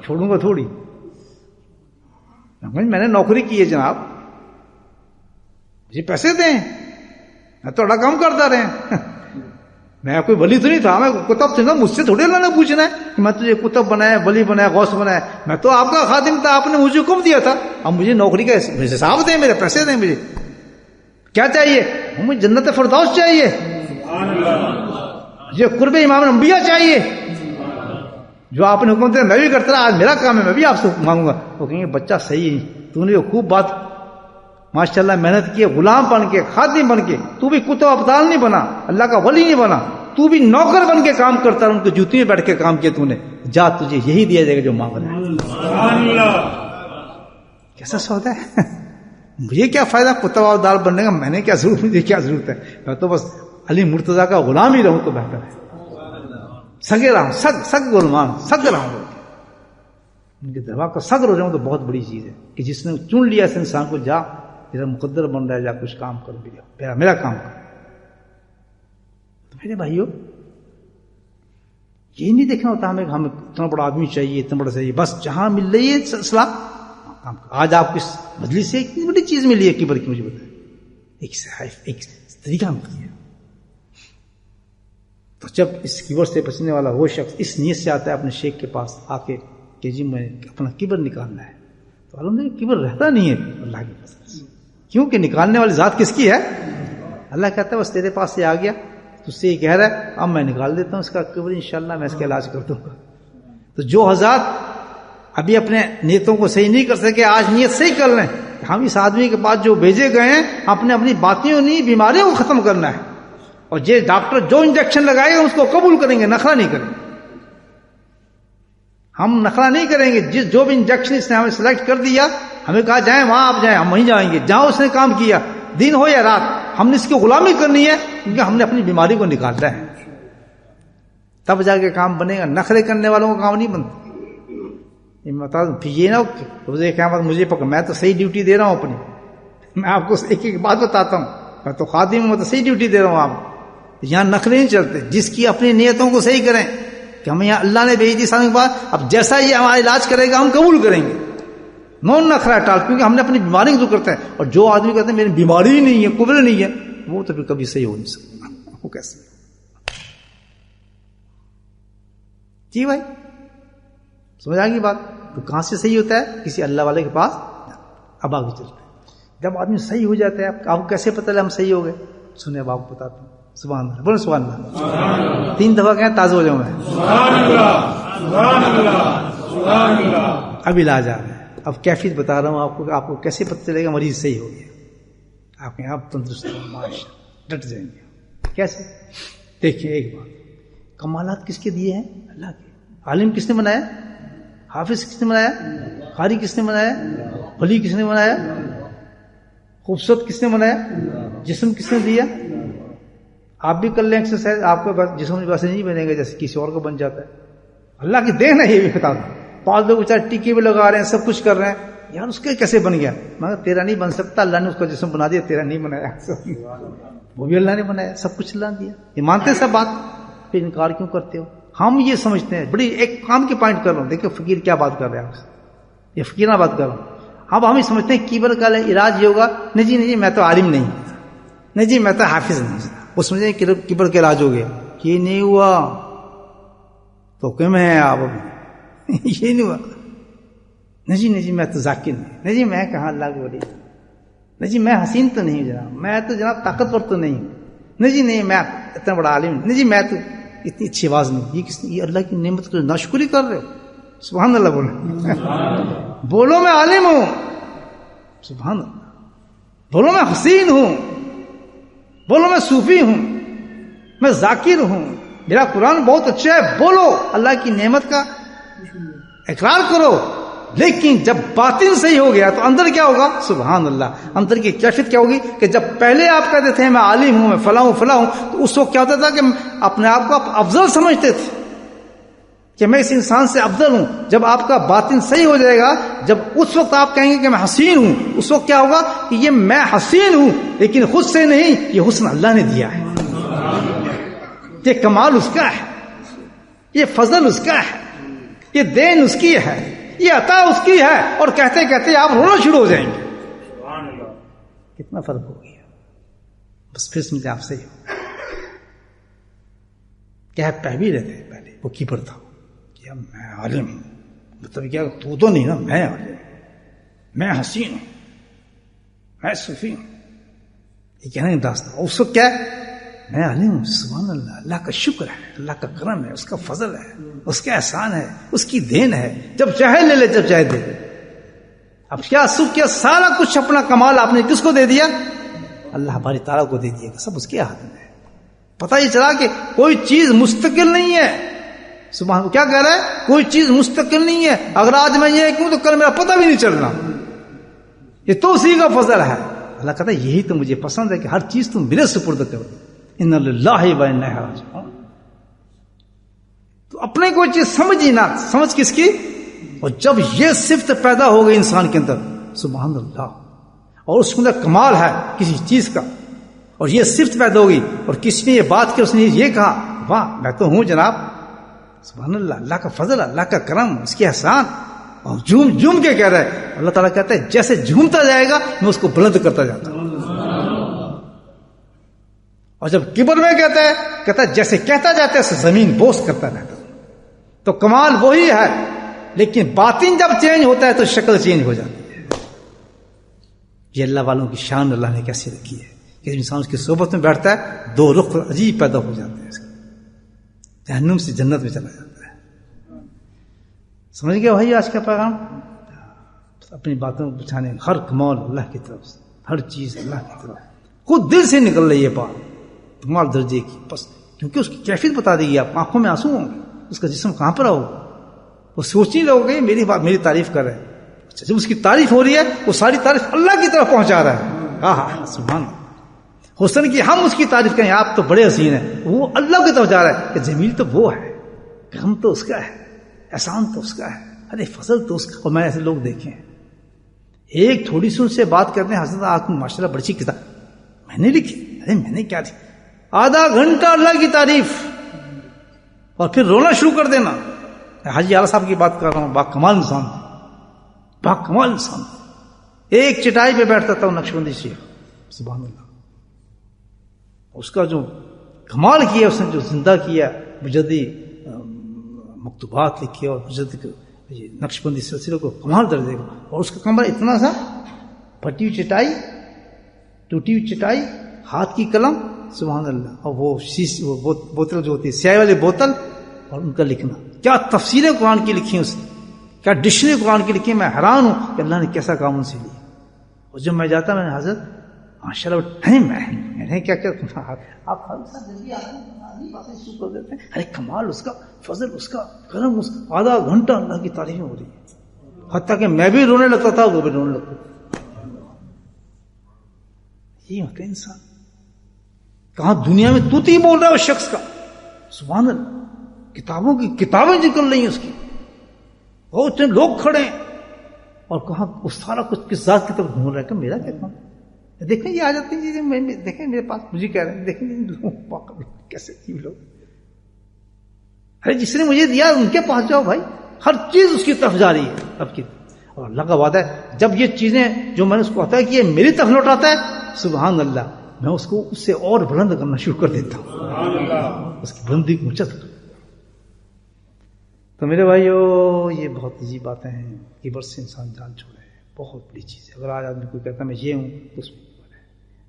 چھوڑوں گا تھوڑی. میں نے نوکری کی ہے جناب، مجھے پیسے دیں، میں تو بڑا کام کرتا رہے. میں کوئی ولی تو نہیں تھا، میں کتب سے مجھ سے تھوڑی اللہ نے پوچھنا ہے کہ میں تجھے کتب بنایا، ولی بنایا، غوث بنایا. میں تو آپ کا خادم تھا، آپ نے مجھے حکم دیا تھا. اب مجھے نوکری کا حساب دیں، میرے پیسے دیں. مجھے کیا چاہیے؟ مجھے جنت فردوس چاہیے، مجھے قرب امام انبیاء چاہیے. جو آپ نے حکم دیا میں بھی کرتا رہا، آج میرا کام ہے میں بھی آپ سے مانگوں گا. وہ کہیں گے بچہ صحیح ہے، تو نے خوب بات ماشاءاللہ محنت کی، غلام بن کے، خادم بن کے، تو بھی کتب ابدال نہیں بنا، اللہ کا ولی نہیں بنا، تو بھی نوکر بن کے کام کرتا رہا، ان کی جوتی میں بیٹھ کے کام کیا تو نے. جا تجھے یہی دیا جائے گا جو مانگ رہا ہے. کیسا سودا ہے. مجھے کیا فائدہ کتب ابدال بننے کا، میں نے کیا ضرورت، مجھے کیا ضرورت ہے. میں تو بس علی مرتضیٰ کا غلام ہی رہوں تو بہتر ہے. سگے رہا ہوں، سگ غلام، سگ رہا ہوں، ان کے دربار کا صبر ہو جاؤں تو بہت بڑی چیز ہے کہ جس نے چن لیا اس انسان کو، جا میرا مقدر بن رہا ہے، جا کچھ کام کر بھی جاؤ، میرا کام کر. تو میرے بھائیو یہ نہیں دیکھنا ہوتا ہمیں ہمیں اتنا بڑا آدمی چاہیے، اتنا بڑا چاہیے، بس جہاں مل رہی ہے اصلاح کام کر. آج آپ کو اس مجلس سے اتنی بڑی چیز ملی ہے کبر کی، مجھے بتائیں ایک طریقہ مل گیا. تو جب اس کبر سے بچنے والا وہ شخص اس نیت سے آتا ہے اپنے شیخ کے پاس آ کے کہ جی میں اپنا کبر نکالنا ہے، تو الحمدللہ کبر رہتا نہیں ہے اللہ کی فضل سے، کیونکہ نکالنے والی ذات کس کی ہے؟ اللہ کہتا ہے بس تیرے پاس سے آ گیا، تجھ سے یہ کہہ رہا ہے اب میں نکال دیتا ہوں اس کا کبر، انشاءاللہ میں اس کا علاج کر دوں گا. تو جو حضرات ابھی اپنے نیتوں کو صحیح نہیں کر سکے, آج نیت صحیح کر لیں. ہم اس آدمی کے پاس جو بھیجے گئے ہیں اپنے اپنی باتیں نہیں بیماریوں کو ختم کرنا ہے, اور یہ ڈاکٹر جو انجیکشن لگائے گا اس کو قبول کریں گے, نخرہ نہیں کریں گے. ہم نخرہ نہیں کریں گے. جو بھی انجیکشن اس نے ہمیں سلیکٹ کر دیا, ہمیں کہا جائیں وہاں آپ جائیں, ہم وہیں جائیں گے جہاں اس نے کام کیا, دن ہو یا رات. ہم نے اس کی غلامی کرنی ہے کیونکہ ہم نے اپنی بیماری کو نکالنا ہے, تب جا کے کام بنے گا. نخرے کرنے والوں کا کام نہیں بنتا. بتا دوں یہ نہ روز قیامت مجھے پکڑ, میں تو صحیح ڈیوٹی دے رہا ہوں اپنی. میں آپ کو ایک ایک بات بتاتا ہوں, میں تو خادم ہوں, میں تو صحیح ڈیوٹی دے رہا ہوں. آپ یہاں نخرے نہیں چلتے. جس کی اپنی نیتوں کو صحیح کریں کہ ہمیں یہاں اللہ نے بھیج دی سال کے بعد, اب جیسا یہ ہمارا علاج کرے گا ہم قبول کریں گے. نون نخرا ٹال, کیونکہ ہم نے اپنی بیماری کو دور کرتا ہے. اور جو آدمی کہتے ہیں میری بیماری ہی نہیں ہے, قبل نہیں ہے, وہ تو پھر کبھی صحیح ہو نہیں سکتا. وہ کیسے جی بھائی, سمجھ آ گئی بات؟ تو کہاں سے صحیح ہوتا ہے؟ کسی اللہ والے کے پاس. اب آگے چلتے ہیں. جب آدمی صحیح ہو جاتا ہے, آپ کو کیسے پتہ چلا ہم صحیح ہو گئے؟ سنیں اب آپ کو بتاتا ہوں. سبحان اللہ, بولو سبحان اللہ. 3 دفعہ کہیں تازہ ہو جاؤں میں. اب علاج آ رہا ہے. اب کیفیت بتا رہا ہوں آپ کو کہ آپ کو کیسے پتہ چلے گا مریض صحیح ہو گیا. آپ کہیں آپ تندرست ماشاءاللہ ڈٹ جائیں گے. کیسے؟ دیکھیں ایک بات, کمالات کس کے دیے ہیں؟ اللہ کے. عالم کس نے بنایا؟ حافظ کس نے بنایا؟ قاری کس نے بنایا؟ ولی کس نے بنایا؟ خوبصورت کس نے بنایا؟ جسم کس نے دیا؟ آپ بھی کر لیں ایکسرسائز, آپ کا جسم ویسے نہیں بنے گا جیسے کسی اور کو بن جاتا ہے. اللہ کی دین ہے, یہ بھی بتا دوں. 5 لوگ بیچارے ٹیکے بھی لگا رہے ہیں, سب کچھ کر رہے ہیں, یار اس کے کیسے بن گیا؟ مگر تیرا نہیں بن سکتا, اللہ نے اس کا جسم بنا دیا, تیرا نہیں بنایا. وہ بھی اللہ نے بنایا, سب کچھ اللہ نے دیا. یہ مانتے ہیں سب بات, پھر انکار کیوں کرتے ہو؟ ہم یہ سمجھتے ہیں, بڑی ایک کام کی پوائنٹ کر رہا ہوں, دیکھیں فقیر کیا بات کر رہے ہیں آپ سے, یہ فقیرانہ بات کر رہا ہوں. اب ہم یہ سمجھتے ہیں کیبر کا علاج یہ ہوگا, نہیں جی میں تو عالم نہیں, نہیں جی میں تو حافظ نہیں. وہ سمجھیں کیبر کا علاج ہو گیا. یہ نہیں ہوا تو کم ہے آپ ابھی. یہ نہیں ہوا. نہیں جی میں تو ذاکر نہیں جی میں کہاں اللہ کو ولی, نہیں جی میں حسین تو نہیں جناب, میں تو جناب طاقتور تو نہیں, نہیں جی نہیں میں اتنا بڑا عالم نہیں جی, میں تو اتنی اچھی آواز نہیں. یہ کس نے؟ یہ اللہ کی نعمت کو ناشکری کر رہے ہو. سبحان اللہ بولو. بولو میں عالم ہوں, سبحان اللہ. بولو میں حسین ہوں, بولو میں صوفی ہوں, میں ذاکر ہوں, میرا قرآن بہت اچھا ہے. بولو اللہ کی نعمت کا اقرار کرو. لیکن جب باطن صحیح ہو گیا تو اندر کیا ہوگا؟ سبحان اللہ. اندر کی کیفیت کیا ہوگی کہ جب پہلے آپ کہتے تھے میں عالم ہوں, میں فلاں ہوں, تو اس وقت کیا ہوتا تھا کہ اپنے آپ کو آپ افضل سمجھتے تھے کہ میں اس انسان سے افضل ہوں. جب آپ کا باطن صحیح ہو جائے گا, جب اس وقت آپ کہیں گے کہ میں حسین ہوں, اس وقت کیا ہوگا کہ یہ میں حسین ہوں, لیکن خود سے نہیں, یہ حسن اللہ نے دیا ہے. یہ کمال اس کا ہے, یہ فضل اس کا ہے, یہ دین اس کی ہے, یہ عطا اس کی ہے. اور کہتے کہتے آپ رونا شروع ہو جائیں گے. کتنا فرق ہو گیا. بس پھر سمجھے آپ سے کیا پہ بھی رہتے ہیں. پہلے وہ کیپر تھا, کیا میں عالم ہوں, مطلب کیا تو نہیں نا, میں عالم, میں حسین ہوں, میں صوفی ہوں, یہ کہنا داستان. اس کو کیا ہے, میں عالم ہوں. سبحان اللہ, اللہ کا شکر ہے, اللہ کا کرم ہے, اس کا فضل ہے, اس کا احسان ہے, اس کی دین ہے. جب چاہے لے لے, جب چاہے دے دے. اب کیا سکھ کیا سارا کچھ اپنا کمال آپ نے کس کو دے دیا؟ اللہ ہماری تعالیٰ کو دے دیا. سب اس کے ہاتھ میں ہے. پتہ یہ چلا کہ کوئی چیز مستقل نہیں ہے. سبحان, کیا کہہ رہا ہے؟ کوئی چیز مستقل نہیں ہے. اگر آج میں یہ کہوں تو کل میرا پتہ بھی نہیں چلنا. یہ تو اسی کا فضل ہے. اللہ کہتا ہے یہی تو مجھے پسند ہے کہ ہر چیز تم میرے سپرد کرو. ان اللہ و انا الیہ راجعون. تو اپنے کوئی چیز سمجھ ہی نہ, سمجھ کس کی؟ اور جب یہ صفت پیدا ہو گئی انسان کے اندر, سبحان اللہ, اور اس کے اندر کمال ہے کسی چیز کا, اور یہ صفت پیدا ہوگی, اور کسی نے یہ بات کی, اس نے یہ کہا واہ میں تو ہوں جناب, سبحان اللہ, اللہ کا فضل, اللہ کا کرم, اس کے احسان, اور جھوم جھوم کے کہہ رہا ہے. اللہ تعالیٰ کہتا ہے جیسے جھومتا جائے گا میں اس کو بلند کرتا جاتا ہوں. اور جب کبر میں کہتا ہے جیسے کہتا جاتا ہے زمین بوس کرتا رہتا. تو کمال وہی ہے, لیکن باطن جب چینج ہوتا ہے تو شکل چینج ہو جاتی ہے. یہ اللہ والوں کی شان اللہ نے کیسے رکھی ہے کہ انسان اس کی صحبت میں بیٹھتا ہے, 2 رخ عجیب پیدا ہو جاتے ہیں. جہنم سے جنت میں چلا جاتا ہے. سمجھ گیا بھائی آج کا پیغام؟ اپنی باتوں کو بچھانے، ہر کمال اللہ کی طرف سے، ہر چیز اللہ کی طرف، خود دل سے نکل رہی ہے بات کمال درجے کی، بس کیونکہ اس کی کیفیت بتا دی گئی، آپ آنکھوں میں آنسو ہوں گے، اس کا جسم کہاں پر ہوگا، وہ سوچ نہیں لوگ گے میری بات، میری تعریف کر رہے ہیں، اچھا جب اس کی تعریف ہو رہی ہے وہ ساری تعریف اللہ کی طرف پہنچا رہا ہے، ہاں سبحان اللہ، حسن کی ہم اس کی تعریف کریں آپ تو بڑے حسین ہیں، وہ اللہ کی طرف جا رہا ہے کہ جمیل تو وہ ہے، کرم تو اس کا ہے، احسان تو اس کا ہے، ارے فضل تو اس کا۔ اور میں ایسے لوگ دیکھے ہیں، ایک تھوڑی سی ان سے بات کرتے ہیں، حضرت آپ کو ماشاء اللہ بڑی اچھی کتاب میں نے لکھی، ارے میں نے کیا لکھی، آدھا گھنٹہ اللہ کی تعریف اور پھر رونا شروع کر دینا۔ حاجی اعلیٰ صاحب کی بات کر رہا ہوں، با کمال انسان، با کمال انسان، ایک چٹائی پہ بیٹھتا تھا وہ نقشبندی شیخ، سبحان اللہ، اس کا جو کمال کیا اس نے، جو زندہ کیا مجدی مکتوبات لکھی اور مجدی نقشبندی سلسلے کو کمال درجے کا، اور اس کا کمر اتنا سا، پھٹی ہوئی چٹائی، ٹوٹی ہوئی چٹائی، ہاتھ کی قلم، سبحان اللہ، اور وہ بوتل جو ہوتی ہے سیاہ والی بوتل، اور ان کا لکھنا، کیا تفسیریں قرآن کی لکھی اس نے، کیا ڈکشنری قرآن کی لکھی، میں حیران ہوں کہ اللہ نے کیسا کام ان سے لیا۔ اور جب میں جاتا میں نے حضرت ماشاء اللہ میں نے کیا آپ جلدی باتیں شروع کر دیتے ہیں، ارے کمال اس کا، فضل اس کا، کرم اس کا، آدھا گھنٹہ اللہ کی تعریف ہو رہی ہے، حتیٰ کہ میں بھی رونے لگتا تھا وہ بھی رونے لگتا تھا۔ یہ ہوتا ہے انسان، کہاں دنیا میں تو ہی بول رہا ہے اس شخص کا، سبحان اللہ، کتابوں کی کتابیں نکل رہی ہیں اس کی، اور اتنے لوگ کھڑے ہیں، اور کہاں وہ سارا کچھ کس ذات کی طرف گھوم رہا ہے کہ میرا کیا کام، دیکھیں یہ آ جاتی ہیں چیزیں، دیکھیں میرے پاس مجھے کہہ رہے ہیں، دیکھیں کیسے کی لوگ، ارے جس نے مجھے دیا ان کے پاس جاؤ بھائی، ہر چیز اس کی طرف جا رہی ہے اب کی، اور اللہ کا وعدہ ہے جب یہ چیزیں جو میں نے اس کو عطا کی ہے میری طرف لوٹاتا ہے، سبحان اللہ، میں اس کو اس سے اور بلند کرنا شروع کر دیتا ہوں، اس کی بلندی کو اونچا کرتا ہوں۔ تو میرے بھائیو یہ بہت عجیب باتیں ہیں، کبر سے انسان جان چھوڑے، بہت بڑی چیز ہے۔ اگر آج آدمی کوئی کہتا ہے میں یہ ہوں تو اس میں کبر ہے،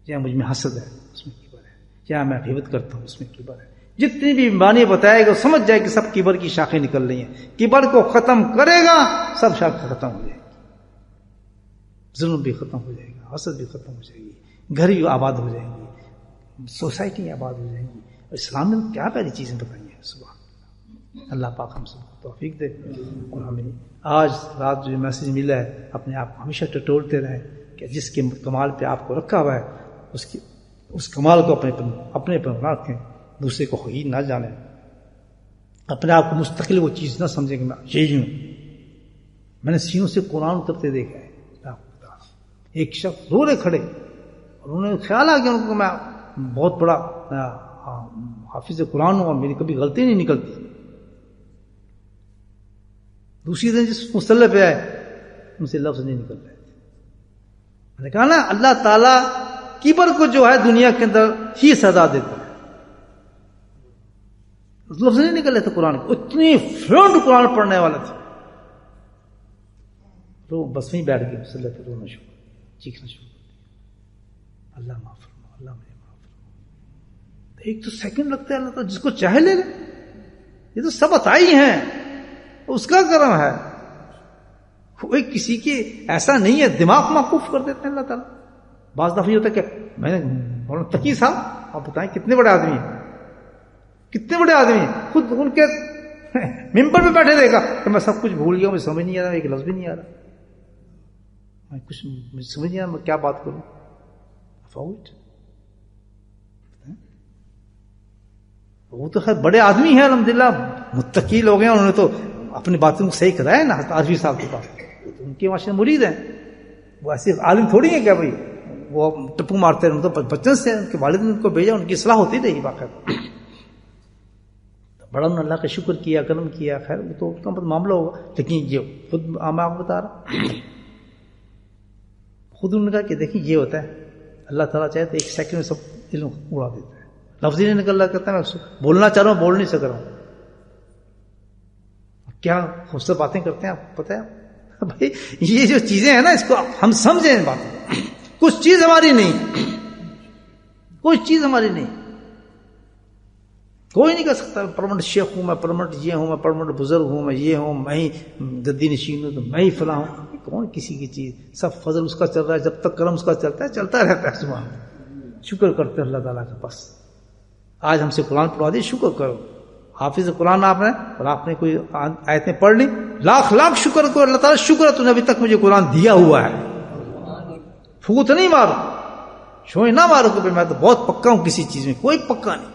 یا مجھ میں حسد ہے اس میں کبر ہے، یا میں غیبت کرتا ہوں اس میں کبر ہے، جتنی بھی بیماری بتائے گا سمجھ جائے کہ سب کبر کی شاخیں نکل رہی ہیں، کبر کو ختم کرے گا سب شاخیں ختم ہو جائے گی، ظلم بھی ختم ہو جائے گا، حسد بھی ختم ہو جائے گی، گھر بھی آباد ہو جائیں گی، سوسائٹی آباد ہو جائیں گی، اور اسلام نے کیا پیاری چیزیں بتائی ہیں، سبحان اللہ پاک ہم سب کو توفیق دے، اور ہمیں آج رات جو میسج ملا ہے اپنے آپ کو ہمیشہ ٹٹولتے رہیں کہ جس کے کمال پہ آپ کو رکھا ہوا ہے اس کمال کو اپنے پر نہ رکھیں، دوسرے کو خود نہ جانیں، اپنے آپ کو مستقل وہ چیز نہ سمجھیں کہ میں یہی ہوں۔ میں نے سینوں سے قرآن اترتے دیکھا ہے، ایک شخص رو رہے کھڑے، اور انہوں نے خیال آ گیا ان کو میں بہت بڑا حافظ قرآن ہوں اور میری کبھی غلطی نہیں نکلتی، دوسری دن جس مسئلے پہ آئے ان سے لفظ نہیں نکل رہے تھے، میں نے کہا نا اللہ تعالیٰ کبر کو جو ہے دنیا کے اندر ہی سزا دیتا ہے، لفظ نہیں نکل رہے تھے قرآن کو، اتنی فلوئنٹ قرآن پڑھنے والا تھا، تو بس وہیں بیٹھ گئے مسئلے پہ رونا شروع چیخنا شروع کر دیا، اللہ معاف فرما، اللہ مجھے معاف فرما۔ ایک تو سیکنڈ لگتا ہے اللہ تعالیٰ جس کو چاہے لے لے، یہ تو سب عطائی ہیں، اس کا کرم ہے، کوئی کسی کے ایسا نہیں ہے، دماغ موقوف کر دیتے ہیں اللہ تعالیٰ۔ بعض دفعہ یہ ہوتا ہے کہ میں نے مولانا تقی صاحب آپ بتائیں کتنے بڑے آدمی ہیں، کتنے بڑے آدمی ہیں، خود ان کے ممبر پہ بیٹھے رہے گا کہ میں سب کچھ بھول گیا، مجھے سمجھ نہیں آ رہا، ایک لفظ بھی نہیں آ رہا، میں کچھ مجھے سمجھ نہیں آ رہا میں کیا بات کروں، فوٹ وہ تو خیر بڑے آدمی ہیں الحمدللہ، متقی لوگ ہیں، انہوں نے تو اپنی باتوں کو صحیح کرایا نا عارفی صاحب کے پاس، ان کے ماشاء مرید ہیں، وہ ایسے عالم تھوڑی ہیں کیا بھائی وہ ٹپو مارتے رہے، تو بچپن سے ان کے والد نے ان کو بھیجا، ان کی اصلاح ہوتی رہی باقاعدہ، بڑا انہوں نے اللہ کا شکر کیا، کرم کیا، خیر وہ تو اس کا معاملہ ہوگا، لیکن یہ خود میں آپ کو بتا رہا خود انہوں نے کہا کہ دیکھیں یہ ہوتا ہے اللہ تعالیٰ چاہے تو ایک سیکنڈ میں سب علم اڑا دیتا ہے، لفظ ہی نہیں نکل رہا، کہتا ہے میں بولنا چاہ رہا ہوں بول نہیں سک رہا ہوں، کیا خوبصورت باتیں کرتے ہیں آپ پتہ ہے بھائی، یہ جو چیزیں ہیں نا اس کو ہم سمجھیں ان باتیں، کچھ چیز ہماری نہیں، کوئی چیز ہماری نہیں، کوئی نہیں کہہ سکتا پرمنٹ شیخ ہوں میں، پرمنٹ یہ ہوں میں، پرمنٹ بزرگ ہوں میں، یہ ہوں میں ہی گدی نشین ہوں تو میں ہی فلاں ہوں. کون کسی کی چیز، سب فضل اس کا چل رہا ہے، جب تک کرم اس کا چلتا ہے چلتا رہتا ہے. سبحان شکر کرتے ہیں اللہ تعالیٰ کا. بس آج ہم سے قرآن پڑھوا دی، شکر کرو. حافظ قرآن آپ نے اور آپ نے کوئی آیتیں پڑھ لی، لاکھ لاکھ شکر کرو اللہ تعالیٰ، شکر ہے تو نے ابھی تک مجھے قرآن دیا ہوا ہے. پھوت نہیں مارو، چھوئے نہ مارو کہ میں تو بہت پکا ہوں کسی چیز میں، کوئی پکا نہیں.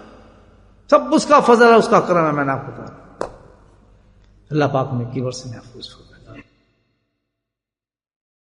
سب اس کا فضل ہے، اس کا کرم ہے. میں نے آپ کو کہا اللہ پاک میں کی ورثے محفوظ ہو.